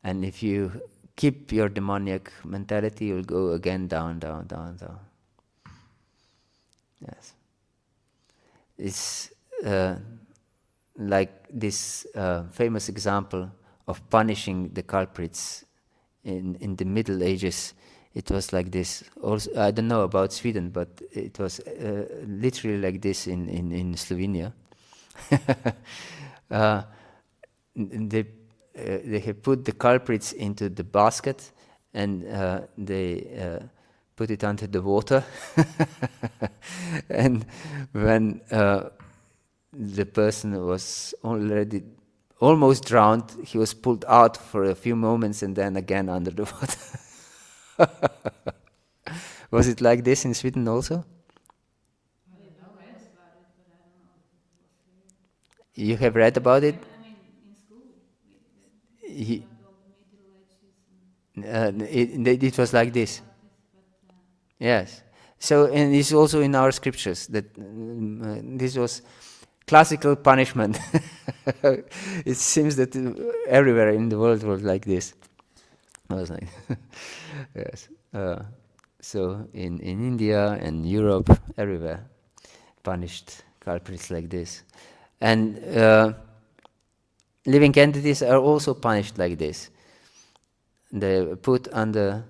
And if you keep your demoniac mentality, you'll go again down, down, down, down. Yes. It's like this famous example of punishing the culprits in the Middle Ages. It was like this. Also, I don't know about Sweden, but it was literally like this in Slovenia. They have put the culprits into the basket and they put it under the water. And when the person was already almost drowned, he was pulled out for a few moments and then again under the water. Was it like this in Sweden also? I know read about it, but I don't know if it was here. You have read about it? I mean, in school, He- about all the Middle Ages and it was like this. about this, but Yes. So, and it's also in our scriptures that this was classical punishment. It seems that everywhere in the world was like this. I was like, yes. So in India and Europe, everywhere, punished culprits like this. And living entities are also punished like this. They put under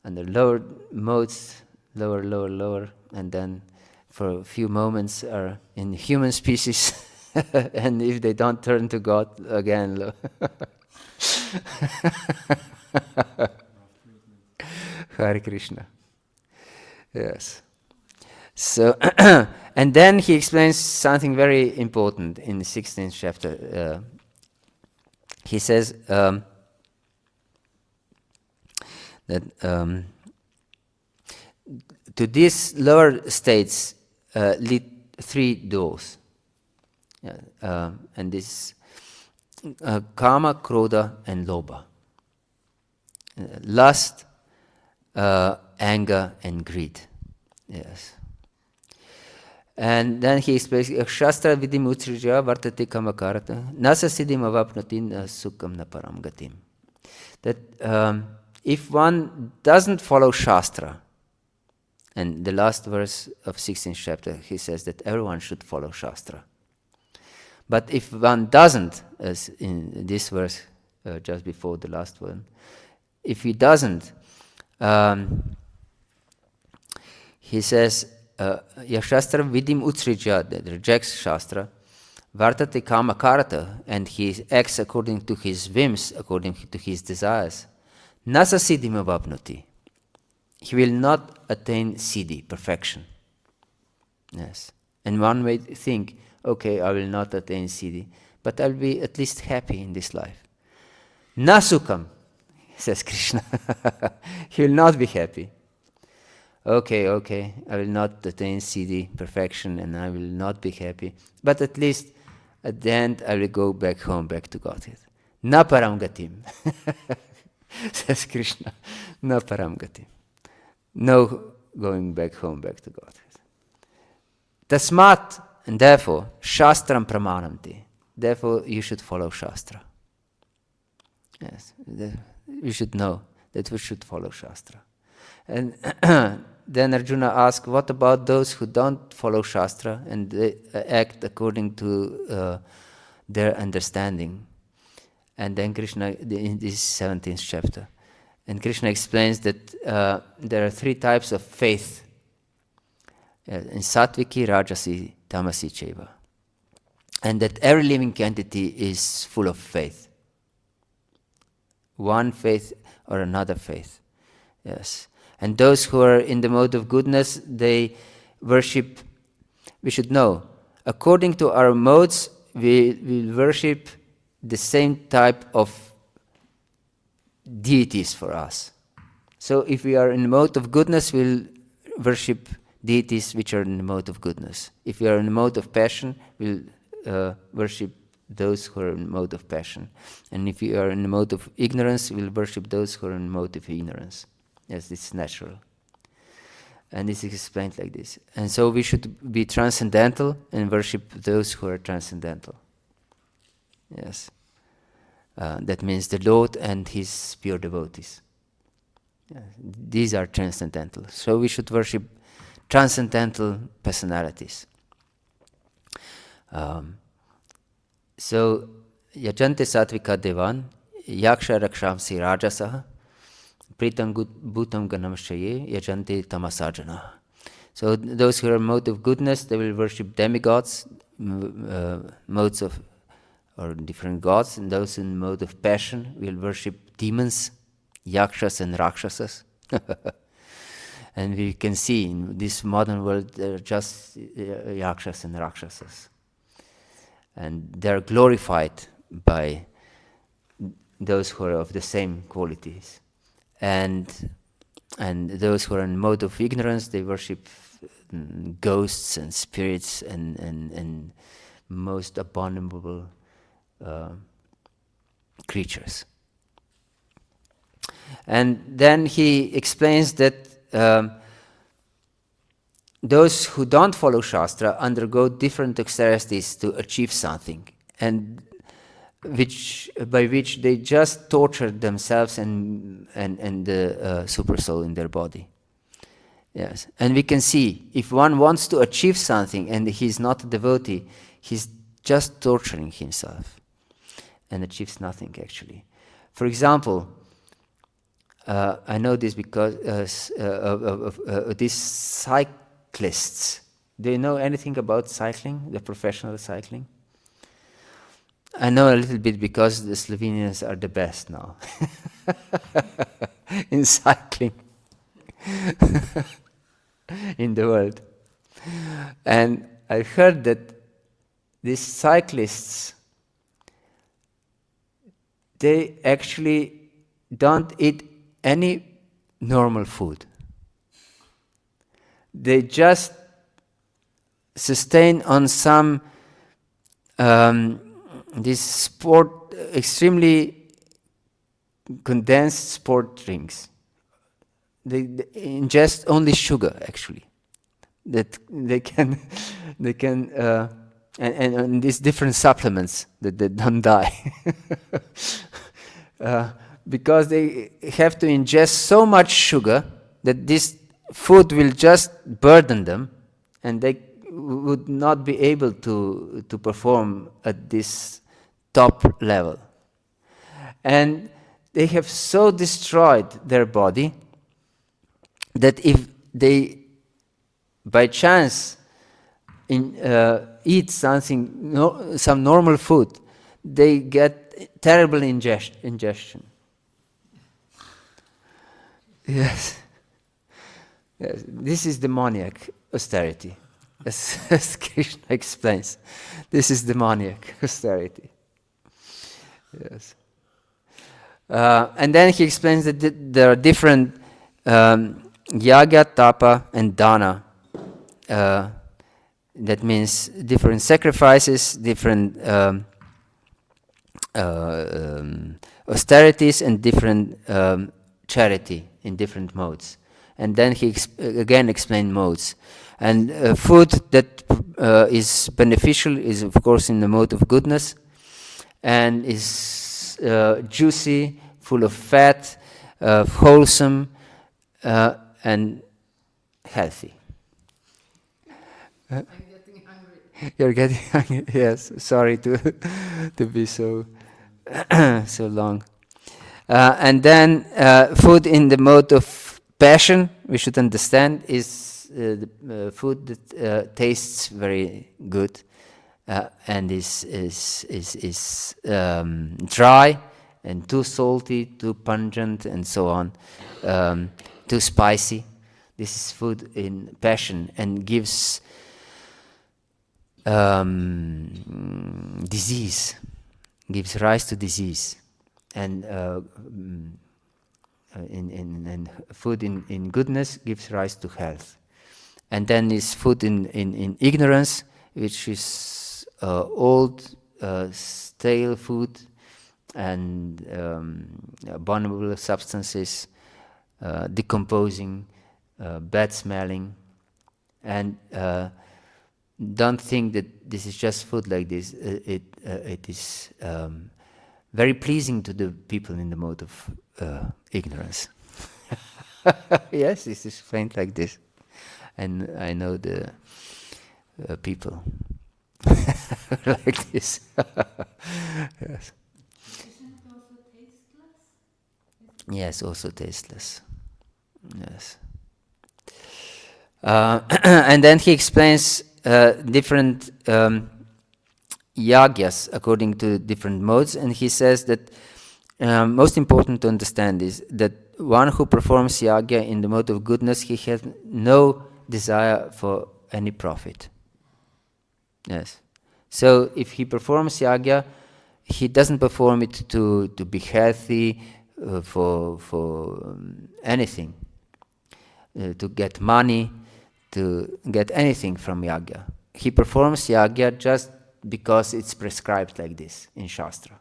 lower modes, lower, and then for a few moments are in human species, and if they don't turn to God again, Hare Krishna. Yes. So, and then he explains something very important in the 16th chapter. He says that to these lower states lead three doors. And this kama, krodha, and lobha. Lust, anger, and greed. Yes. And then he explains, Shastra vidim utsrija vartate kamakarata nasa siddhim avapnati sukham na param gatim. That if one doesn't follow Shastra, and the last verse of 16th chapter, he says that everyone should follow Shastra. But if one doesn't, as in this verse just before the last one, if he doesn't, he says, Yashastra vidim utsrija, that rejects Shastra, vartate kama karata, and he acts according to his whims, according to his desires. Nasa siddhim avapnoti. He will not attain siddhi, perfection. Yes. And one may think, okay, I will not attain siddhi, but I'll be at least happy in this life. Nasukam, says Krishna. He will not be happy. Okay, I will not attain siddhi, perfection, and I will not be happy. But at least at the end, I will go back home, back to Godhead. Na param gatim, says Krishna. Na param gatim. No going back home, back to Godhead. Tasmat, and therefore, shastram pramanamti. Therefore, you should follow Shastra. Yes, we should know that we should follow Shastra. And then Arjuna asked, what about those who don't follow Shastra and they act according to their understanding? And then Krishna, in this 17th chapter, and Krishna explains that there are three types of faith. In Sattviki, Rajasi, Tamasi, Cheva. And that every living entity is full of faith. One faith or another faith. Yes. And those who are in the mode of goodness, they worship, we should know, according to our modes, we worship the same type of deities for us. So if we are in the mode of goodness, we'll worship deities which are in the mode of goodness. If we are in the mode of passion, we'll worship those who are in the mode of passion. And if we are in the mode of ignorance, we'll worship those who are in the mode of ignorance. Yes, it's natural. And this is explained like this. And so we should be transcendental and worship those who are transcendental. Yes. That means the Lord and his pure devotees. Yeah. These are transcendental. So we should worship transcendental personalities. So, yajante satvika devan, yaksha rakshamsi rajasaha, pritam bhutam ganamshaye, yajante tamasajana. So those who are in mode of goodness, they will worship demigods, modes of, or different gods, and those in mode of passion will worship demons, yakshas and rakshasas. And we can see in this modern world, there are just yakshas and rakshasas. And they are glorified by those who are of the same qualities. And those who are in mode of ignorance, they worship ghosts and spirits and most abominable creatures. And then he explains that those who don't follow Shastra undergo different austerities to achieve something, and by which they just torture themselves and the super soul in their body. Yes, and we can see if one wants to achieve something and he's not a devotee, he's just torturing himself and achieves nothing actually. For example, I know this because of these cyclists. Do you know anything about cycling, the professional cycling? I know a little bit because the Slovenians are the best now in cycling in the world. And I heard that these cyclists, they actually don't eat any normal food. They just sustain on some these extremely condensed sport drinks. They ingest only sugar actually. That they can and these different supplements that they don't die. Because they have to ingest so much sugar that this food will just burden them, and they would not be able to perform at this top level. And they have so destroyed their body that if they by chance eat some normal food, they get terrible ingestion. Yes. Yes, this is demoniac austerity, as Krishna explains. This is demoniac austerity. Yes. And then he explains that there are different yaga, tapa, and dana. That means different sacrifices, different austerities, and different charity in different modes. And then he again explained modes. And food that is beneficial is, of course, in the mode of goodness, and is juicy, full of fat, wholesome, and healthy. I'm getting hungry. You're getting hungry. Yes, sorry to be so so long. And then food in the mode of passion, we should understand, is the food that tastes very good and is dry and too salty, too pungent, and so on, too spicy. This is food in passion and gives disease, gives rise to disease. And in food in goodness gives rise to health. And then is food in ignorance, which is old, stale food and abominable substances, decomposing, bad smelling, and don't think that this is just food like this. It is very pleasing to the people in the mode of ignorance. Yes, this is explained like this. And I know the people like this. Yes. Isn't it also tasteless? Yes, also tasteless. Yes. And then he explains different yagyas according to different modes, and he says that most important to understand is that one who performs yagya in the mode of goodness, he has no desire for any profit. Yes. So if he performs yagya, he doesn't perform it to be healthy, for anything, to get money, to get anything from yagya. He performs yagya just because it's prescribed like this in Shastra.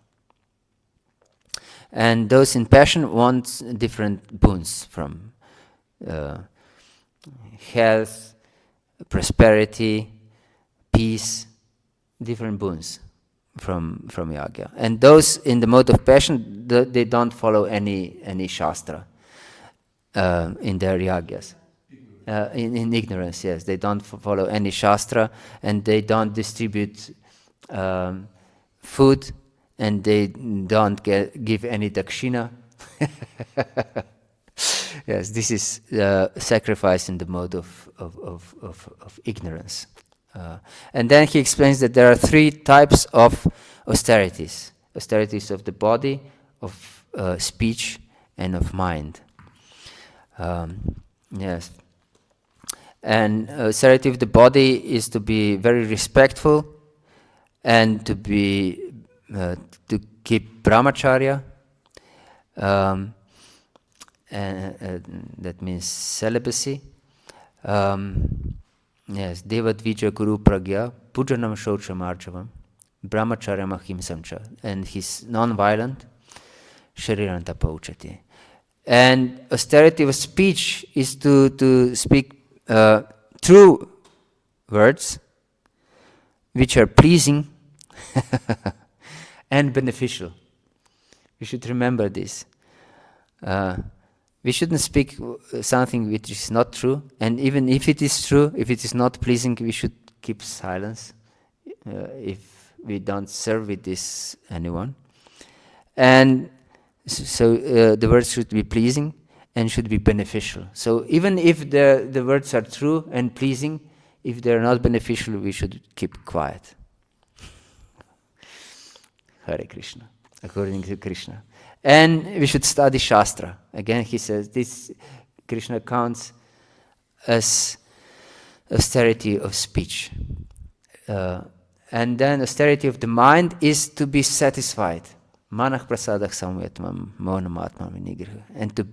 And those in passion want different boons from health, prosperity, peace, different boons from yagya. And those in the mode of passion, they don't follow any Shastra in their yagyas. In ignorance, yes. They don't follow any Shastra, and they don't distribute food, and they don't give any dakshina. Yes, this is sacrifice in the mode of ignorance. And then he explains that there are three types of austerities. Austerities of the body, of speech, and of mind. Yes. And austerity of the body is to be very respectful and to be to keep brahmacharya, and that means celibacy. Yes, Devadvija Guru Pragya, Pujanam Shocham Archavam, Brahmacharya Mahimsamcha, and he's non-violent, Shariranta Pauchati. And austerity of speech is to speak true words which are pleasing and beneficial. We should remember this. We shouldn't speak something which is not true, and even if it is true, if it is not pleasing, we should keep silence if we don't serve with this anyone. And So the words should be pleasing and should be beneficial. So even if the words are true and pleasing, if they are not beneficial, we should keep quiet. Hare Krishna, according to Krishna. And we should study Shastra. Again, he says this Krishna counts as austerity of speech. And then austerity of the mind is to be satisfied. Manah prasadak samvetmam monamatma vinigraha. And to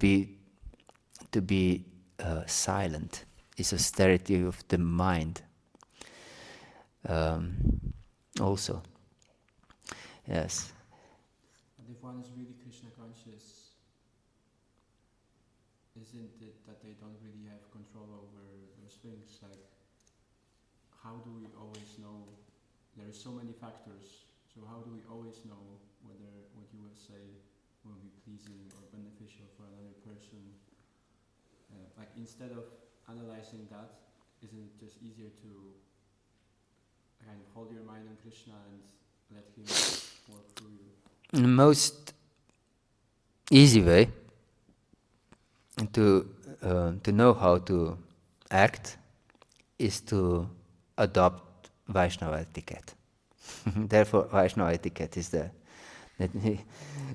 be silent is austerity of the mind. Also. Yes. And if one is really Krishna conscious, isn't it that they don't really have control over those things? Like, how do we always know? There are so many factors. So how do we always know whether what you will say will be pleasing or beneficial for another person? Like, instead of analyzing that, isn't it just easier to kind of hold your mind on Krishna and let him work through you? The most easy way to know how to act is to adopt Vaishnava etiquette. Therefore, Vaishnava etiquette is there.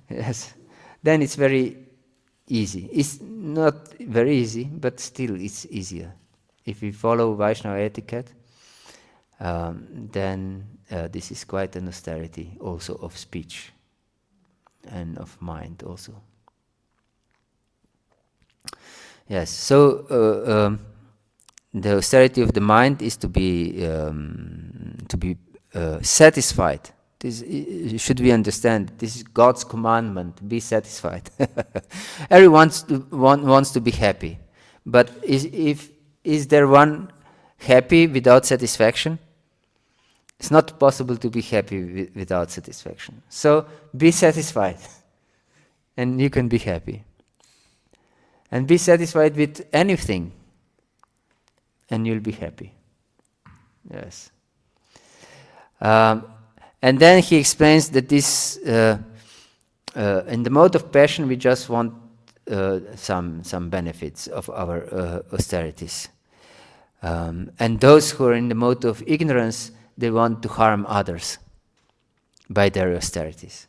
Yes. Then it's very easy. It's not very easy, but still it's easier. If we follow Vaishnava etiquette, then this is quite an austerity also of speech and of mind also. Yes, so the austerity of the mind is to be satisfied. This should we understand? This is God's commandment. Be satisfied. Everyone wants to be happy, but is there one happy without satisfaction? It's not possible to be happy without satisfaction. So be satisfied, and you can be happy. And be satisfied with anything, and you'll be happy. Yes. And then he explains that this, in the mode of passion, we just want some benefits of our austerities. And those who are in the mode of ignorance, they want to harm others by their austerities.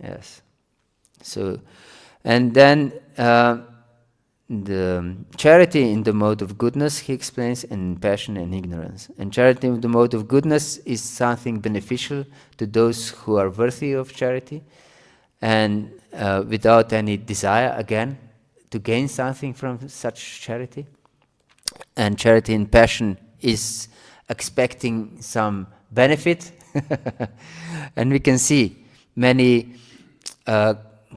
Yes. So, and then the charity in the mode of goodness, he explains, and passion and ignorance. And charity in the mode of goodness is something beneficial to those who are worthy of charity, and without any desire, again, to gain something from such charity. And charity in passion is expecting some benefit. And we can see many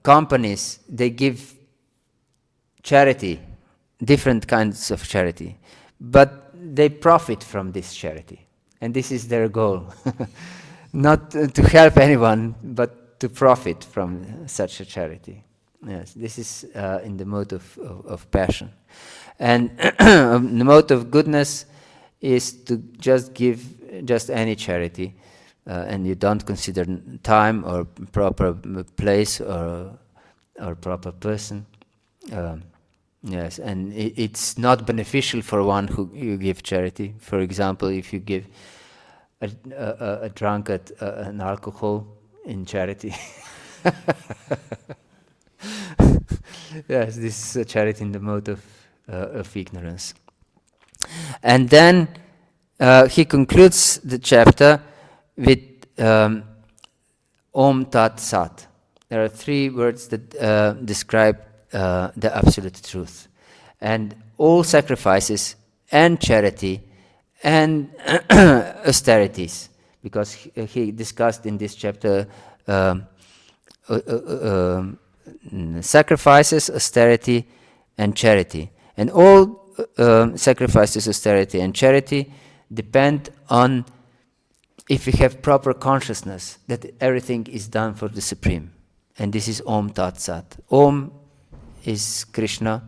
companies, they give charity, different kinds of charity, but they profit from this charity, and this is their goal. Not to help anyone, but to profit from such a charity. Yes, this is in the mode of passion. And the mode of goodness is to just give just any charity, and you don't consider time or proper place or proper person. Yes, and it's not beneficial for one who you give charity. For example, if you give a drunkard an alcohol in charity. Yes, this is a charity in the mode of ignorance. And then he concludes the chapter with Om Tat Sat. There are 3 words that describe the absolute truth. And all sacrifices and charity and austerities, because he discussed in this chapter sacrifices, austerity, and charity. And all sacrifices, austerity, and charity depend on if we have proper consciousness that everything is done for the Supreme. And this is Om Tat Sat. Om is Krishna,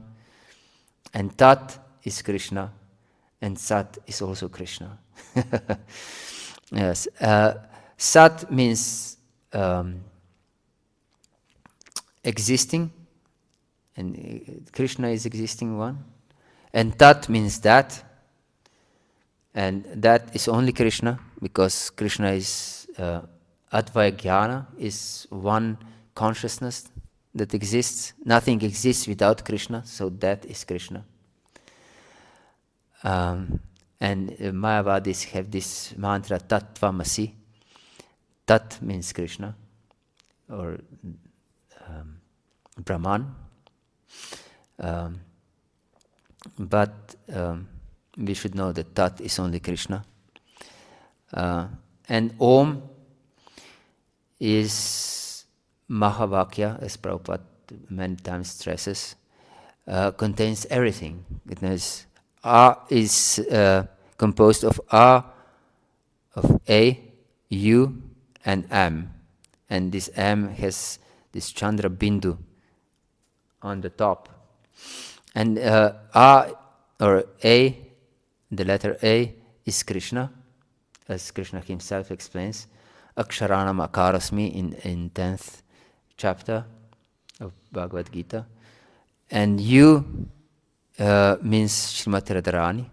and Tat is Krishna, and Sat is also Krishna. Yes. Sat means existing, and Krishna is existing one. And Tat means that, and that is only Krishna, because Krishna is Advaya Jnana, is one consciousness that exists. Nothing exists without Krishna, so that is Krishna. And Mayavadis have this mantra, Tat Tvamasi. Tat means Krishna, or Brahman. But we should know that Tat is only Krishna. And Om is Mahavakya, as Prabhupada many times stresses, contains everything. It means A is composed of A, of A, U, and M. And this M has this Chandra Bindu on the top. And A, or A, the letter A, is Krishna, as Krishna himself explains. Aksharanam akarasmi in 10th chapter of Bhagavad-gītā. And U means Srimati Radharani.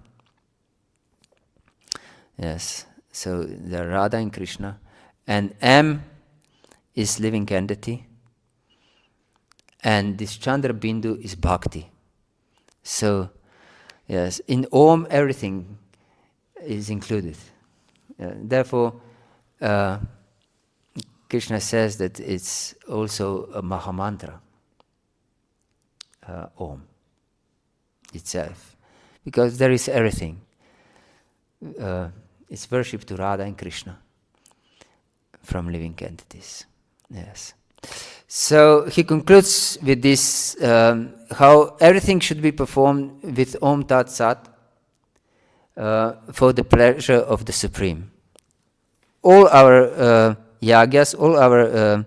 Yes, so the Radha and Krishna. And M is living entity. And this Chandra Bindu is Bhakti. So, yes, in Om everything is included. Therefore, Krishna says that it's also a Mahamantra, Om itself, because there is everything. It's worship to Radha and Krishna from living entities. Yes. So he concludes with this, how everything should be performed with Om Tat Sat for the pleasure of the Supreme. All our yagyas, all our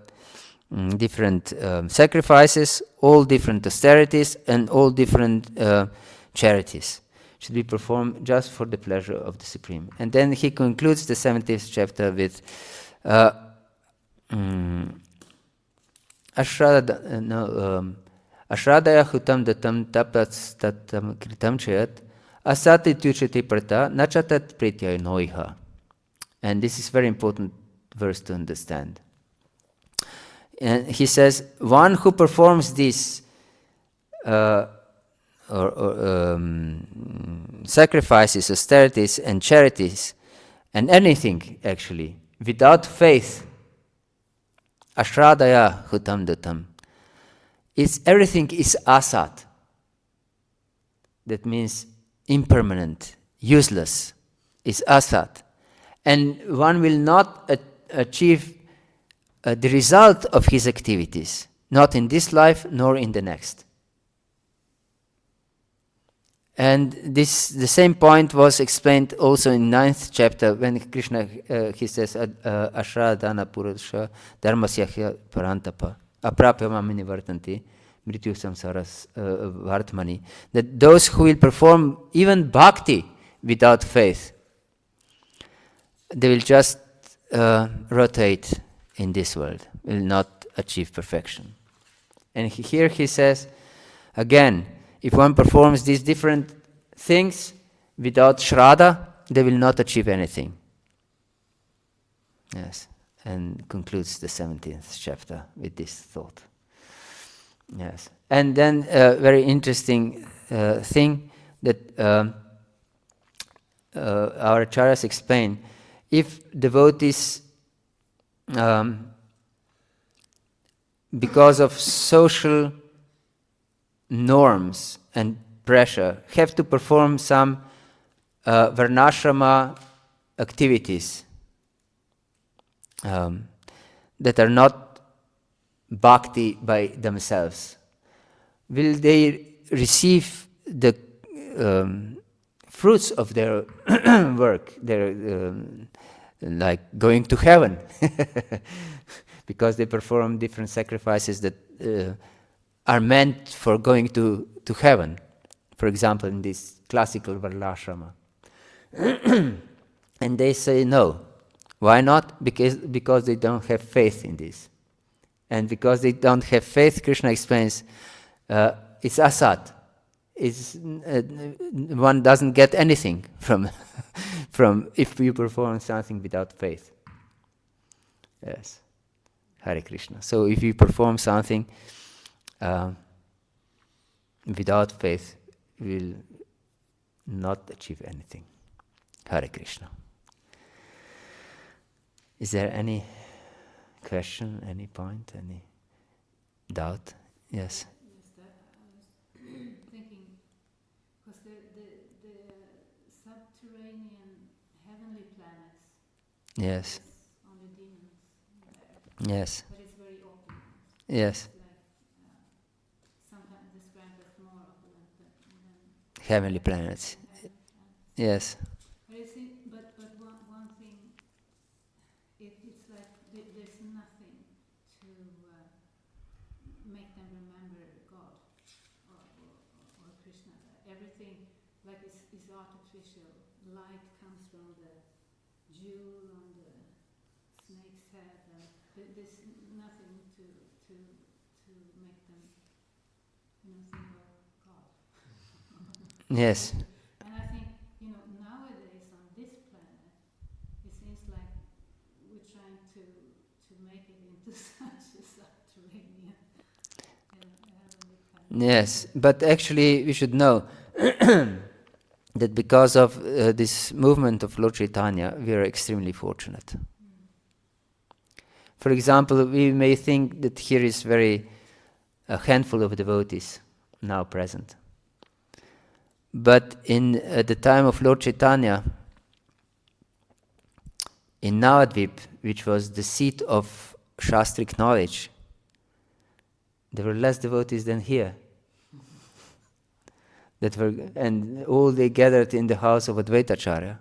different sacrifices, all different austerities, and all different charities should be performed just for the pleasure of the Supreme. And then he concludes the 70th chapter with Ashradaya hutam datam tapats tatam kritam chayat asati tuchati prata nachatat prityay noiha. And this is very important verse to understand. And he says, one who performs this sacrifices, austerities, and charities, and anything actually, without faith, ashradaya hutam datam, everything is asat. That means impermanent, useless, is asat. And one will not achieve the result of his activities, not in this life nor in the next. And the same point was explained also in 9th chapter when Krishna he says Ashra Dana Purusha Dharmasya Parantapa Aprapya Mamini Vartanti Mrityu Samsaras Vartmani, that those who will perform even bhakti without faith, they will just rotate in this world, will not achieve perfection. And here he says, again, if one performs these different things without shraddha, they will not achieve anything. Yes, and concludes the 17th chapter with this thought. Yes, and then a very interesting thing that our acharyas explain. If devotees, because of social norms and pressure, have to perform some varnashrama activities that are not bhakti by themselves, will they receive the fruits of their work, their like going to heaven, because they perform different sacrifices that are meant for going to heaven. For example, in this classical varnashrama. And they say no. Why not? Because they don't have faith in this. And because they don't have faith, Krishna explains, it's asat. One doesn't get anything from if you perform something without faith. Yes. Hare Krishna. So if you perform something without faith, you will not achieve anything. Hare Krishna. Is there any question, any point, any doubt? Yes. Yes, that I was thinking, because the subterranean heavenly planets, Yes. it's only demons there, Yes. but it's very open. Yes. It's like sometimes described as more opulent than Heavenly planets. heavenly planets. Yes. But it's but one thing, it's like there's nothing to make them remember God or Krishna. Everything like is artificial. Light comes from the jewel on the snake's head, and there's nothing to make them, think of God. Yes. And I think, nowadays on this planet, it seems like we're trying to make it into such a subterranean heavenly planet. Yes. But actually, we should know that because of this movement of Lord Chaitanya, we are extremely fortunate. For example, we may think that here is a handful of devotees now present. But in the time of Lord Chaitanya, in Navadvip, which was the seat of Shastric knowledge, there were less devotees than here. And all they gathered in the house of Advaitacharya.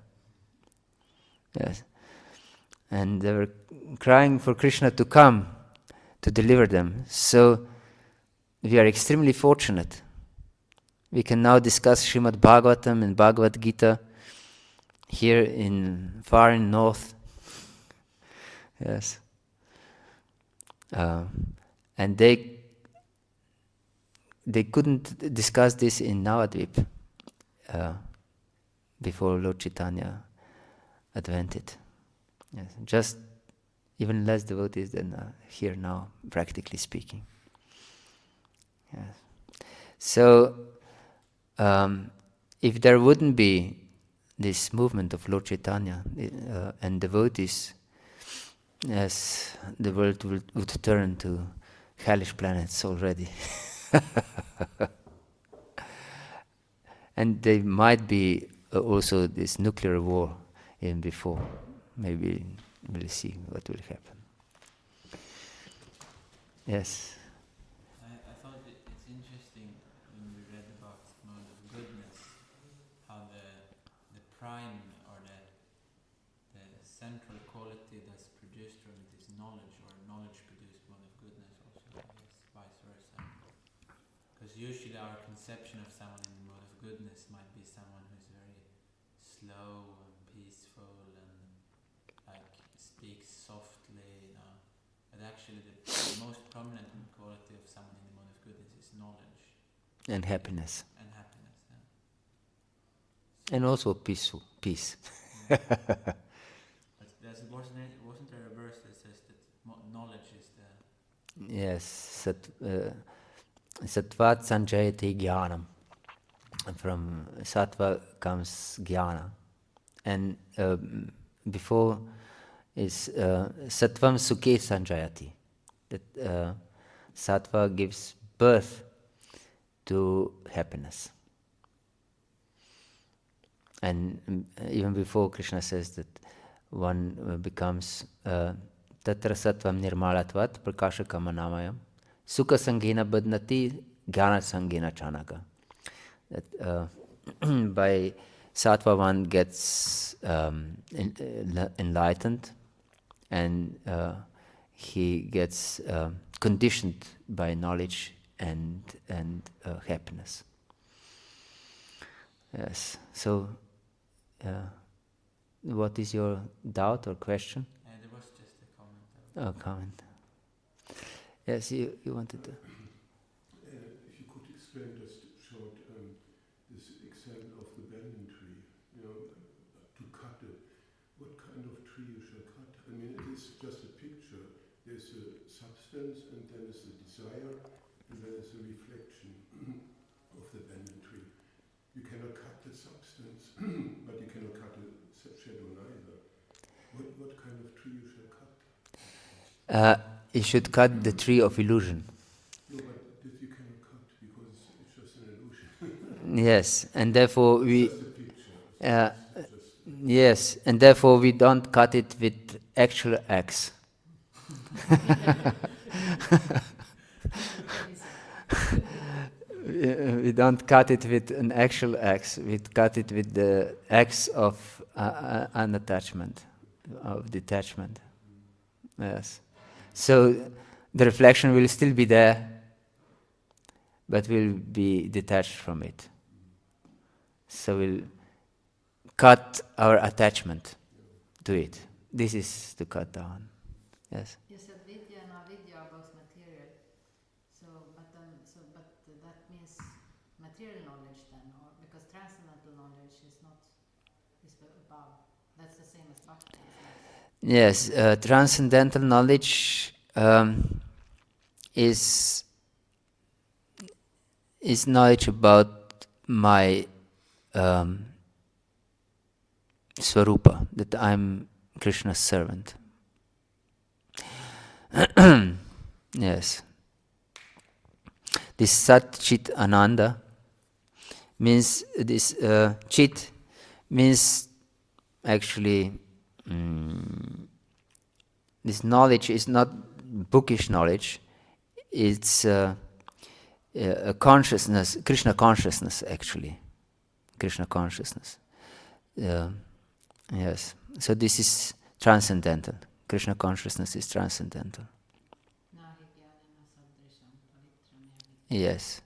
Yes. And they were crying for Krishna to come to deliver them. So we are extremely fortunate. We can now discuss Srimad Bhagavatam and Bhagavad-gītā here far in north. Yes. And they couldn't discuss this in Navadvip before Lord Chaitanya advented. Yes. Just even less devotees than here now, practically speaking. Yes. So, if there wouldn't be this movement of Lord Chaitanya and devotees, yes, the world would turn to hellish planets already. And there might be also this nuclear war even before. Maybe we'll see what will happen. Yes. I thought it's interesting when we read about mode of goodness, how the prime or the central quality that's produced from it is knowledge, or knowledge produced mode of goodness also, I guess, vice versa. Because usually our conception of someone in the mode of goodness might be someone who's very slow and peaceful and like speaks softly, but actually the most prominent quality of someone in the mode of goodness is knowledge. And happiness. And happiness, yeah. And also peace. Yeah. But wasn't there a verse that says that knowledge is the... Yes, Sattvat sanjayate jnanam. From sattva comes jnana. And before is sattvam sukhe sanjayati. That sattva gives birth to happiness. And even before, Krishna says that one becomes tatra sattvam nirmalatvat prakashakam anamayam sukha sangena badnati jnana sangena chanaka. That by sattva one gets enlightened, and he gets conditioned by knowledge and happiness. Yes. So, what is your doubt or question? There was just a comment. Oh, comment. Yes, you wanted to. If you could explain just short this example of the banyan tree, to cut it, what kind of tree you shall cut? I mean, it is just a picture. There's a substance, and then there's a desire, and then there's a reflection of the banyan tree. You cannot cut the substance, but you cannot cut the shadow neither. What kind of tree you shall cut? You should cut the tree of illusion. No, but this you cannot cut because it's just an illusion. Yes, and therefore we. Just a picture. Yes, and therefore we don't cut it with actual axe. We don't cut it with an actual axe. We cut it with the axe of unattachment, of detachment. Yes. So the reflection will still be there, but will be detached from it. So we'll cut our attachment to it. This is to cut down. Yes. You said vidya and avidya are both material. But that means material knowledge then, or because transcendental knowledge is above. That's the same as bhakti. Yes, transcendental knowledge is knowledge about my Swarupa, that I'm Krishna's servant. Yes. This Sat Chit Ananda means, this Chit means actually, this knowledge is not bookish knowledge, it's a consciousness, Krishna consciousness actually. Krishna consciousness. Yes. So this is transcendental. Krishna consciousness is transcendental. Yes.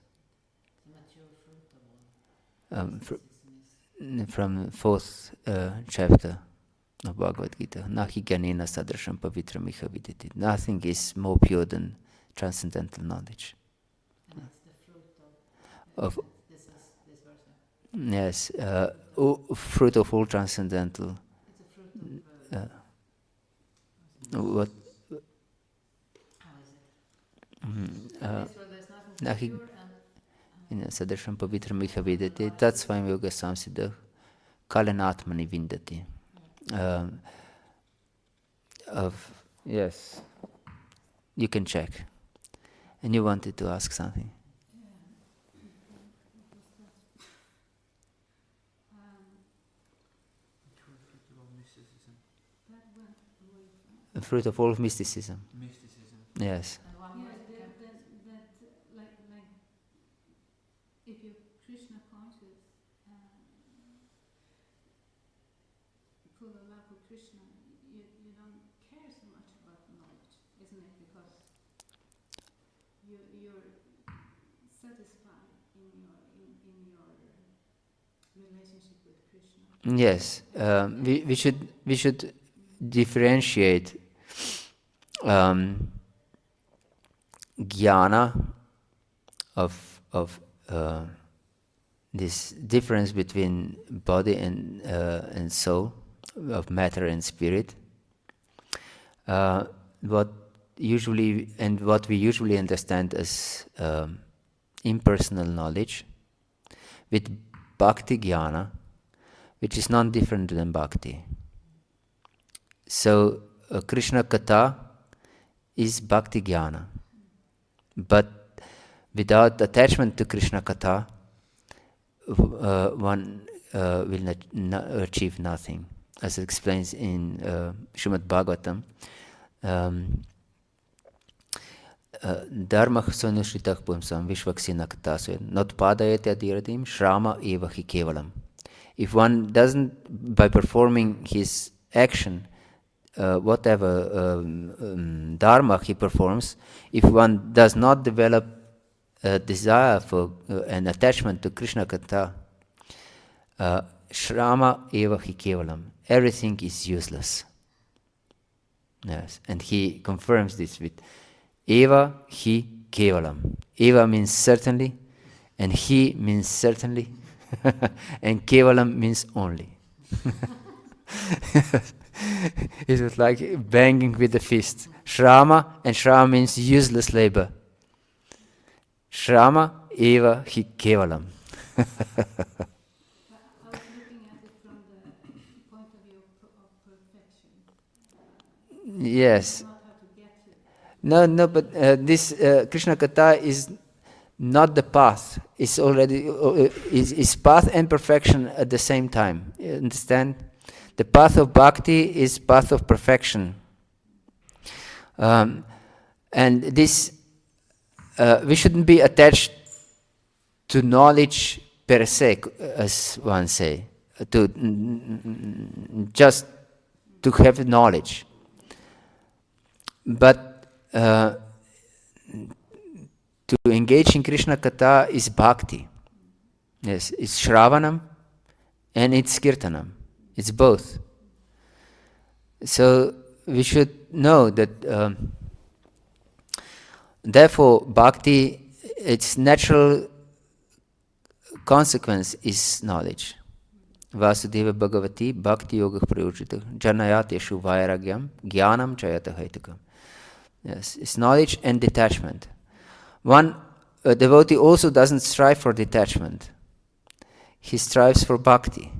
From 4th chapter of Bhagavad-gītā. Nahi gyanena sadrasham pavitram iha viditi. Nothing is more pure than transcendental knowledge. And it's the fruit of this verse. Yes, fruit of all transcendental. It's a fruit of What? how is it? There's nothing pure and Sadrasham pavitram iha vidati. Tatsvaim yoga samsiddha kalanatmani vindati. Yes, you can check. And you wanted to ask something? The fruit of all mysticism. Mysticism. Yes. and one more. Like if you're Krishna conscious, full of love for Krishna, you don't care so much about knowledge, isn't it? Because you're satisfied in your relationship with Krishna. Yes. We should differentiate jnana of this difference between body and soul, of matter and spirit. What we usually understand as impersonal knowledge, with bhakti jnana, which is non different than bhakti. So Krishna Katha is bhakti jnana, but without attachment to Krishna Katha, one will not achieve nothing, as it explains in Srimad Bhagavatam. Dharmah sanusritah pumsam vishvaksina katasya notpadayate adiradim shrama eva hi kevalam. If one doesn't, by performing his action, whatever dharma he performs, if one does not develop a desire for an attachment to Krishna Katha, shrama eva hi kevalam, everything is useless. Yes, and he confirms this with Eva hi kevalam. Eva means certainly, and he means certainly, and kevalam means only. It was like banging with the fist. Shrama, and Shrama means useless labor. Shrama eva hi kevalam. I was looking at it from the point of view of perfection. Yes. Not how to get to it. No, but this Krishna Katha is not the path. It's already is path and perfection at the same time. You understand? The path of bhakti is path of perfection. And this, we shouldn't be attached to knowledge per se, as one say, to just to have knowledge. But to engage in Krishna Katha is bhakti. Yes, it's Shravanam and it's Kirtanam. It's both. So we should know that therefore bhakti, its natural consequence is knowledge. Vasudeva Bhagavati bhakti-yoga prayojita janayateshu vairagyam jnanam chayata haitakam. Yes, it's knowledge and detachment. One devotee also doesn't strive for detachment. He strives for bhakti.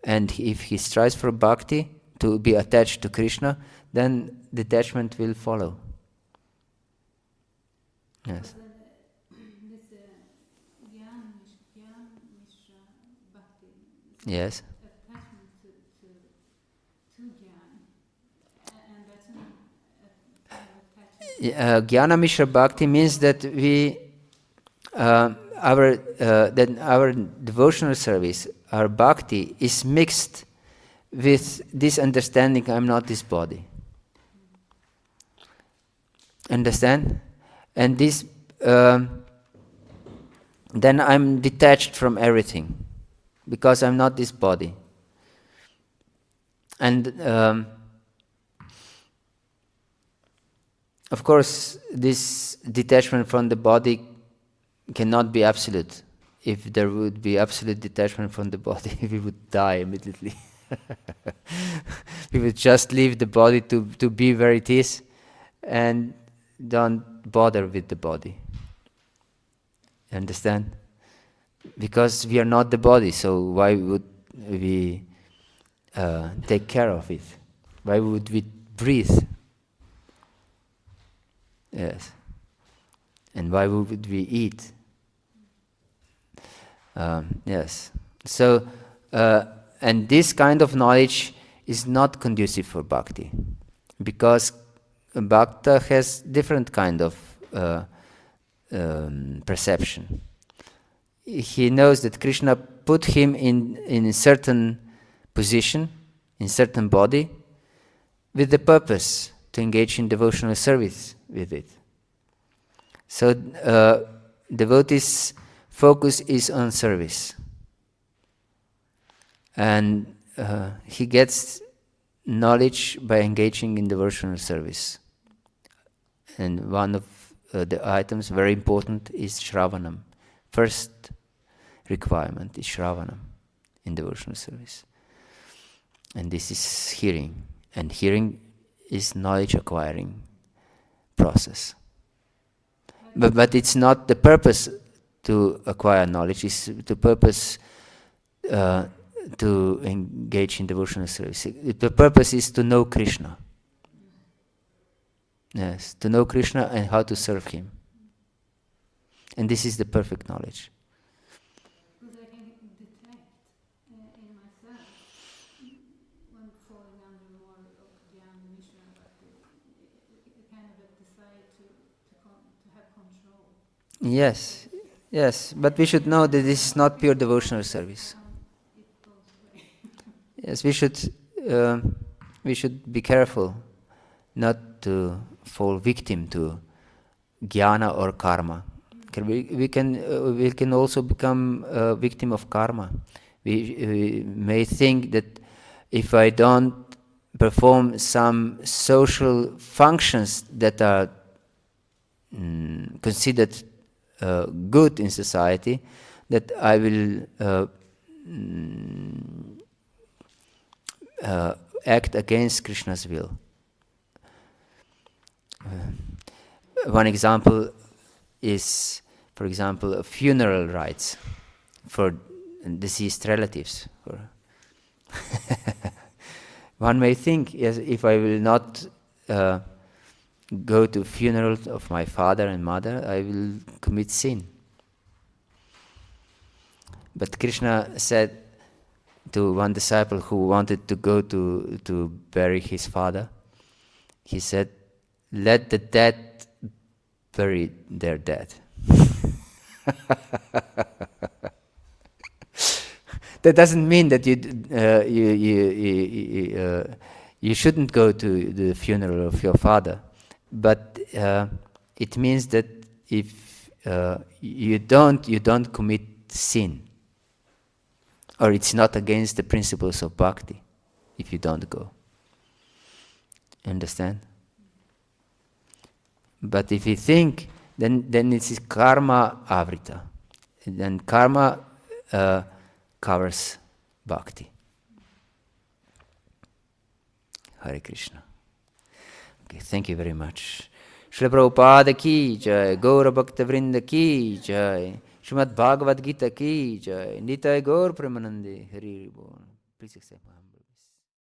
And if he strives for bhakti, to be attached to Krishna, then detachment will follow. Yes. This Gyan Mishra Bhakti. Yes. Attachment to Gyan. And that's a kind of attachment. Jnana Mishra Bhakti means that we, our devotional service, our bhakti is mixed with this understanding, I'm not this body. Understand? And this, then I'm detached from everything because I'm not this body. And of course, this detachment from the body cannot be absolute. If there would be absolute detachment from the body, we would die immediately. We would just leave the body to be where it is and don't bother with the body. Understand? Because we are not the body, so why would we take care of it? Why would we breathe? Yes. And why would we eat? Yes. So, and this kind of knowledge is not conducive for bhakti, because bhakta has different kind of perception. He knows that Krishna put him in a certain position, in certain body, with the purpose to engage in devotional service with it. So devotees' focus is on service. And he gets knowledge by engaging in devotional service. And one of the items, very important, is Shravanam. First requirement is Shravanam in devotional service. And this is hearing. And hearing is knowledge acquiring process. But it's not the purpose to acquire knowledge, it's the purpose to engage in devotional service. The purpose is to know Krishna. Yes, to know Krishna and how to serve Him. And this is the perfect knowledge. Because I can detect in myself when falling under more of Gyan Mishra Bhakti, a kind of a desire to have control. Yes, yes, but we should know that this is not pure devotional service. It goes away. Yes, we should be careful not to fall victim to jnana or karma. We can also become a victim of karma. We may think that if I don't perform some social functions that are considered good in society, that I will act against Krishna's will. One example is, for example, funeral rites for deceased relatives. One may think, yes, if I will not go to funerals of my father and mother, I will commit sin. But Krishna said to one disciple who wanted to go to bury his father, he said, "Let the dead bury their dead." That doesn't mean that you shouldn't go to the funeral of your father, but it means that if you don't commit sin, or it's not against the principles of bhakti if you don't go. Understand? But if you think, then it is karma avrita. Then karma covers bhakti. Hare Krishna. Okay, thank you very much. Srila Prabhupada ki jai, Gaura Bhakta Vrinda ki jai, Srimad Bhagavad-gītā ki jai, Nitai Gaur Premanande, Hari Bol. Please accept my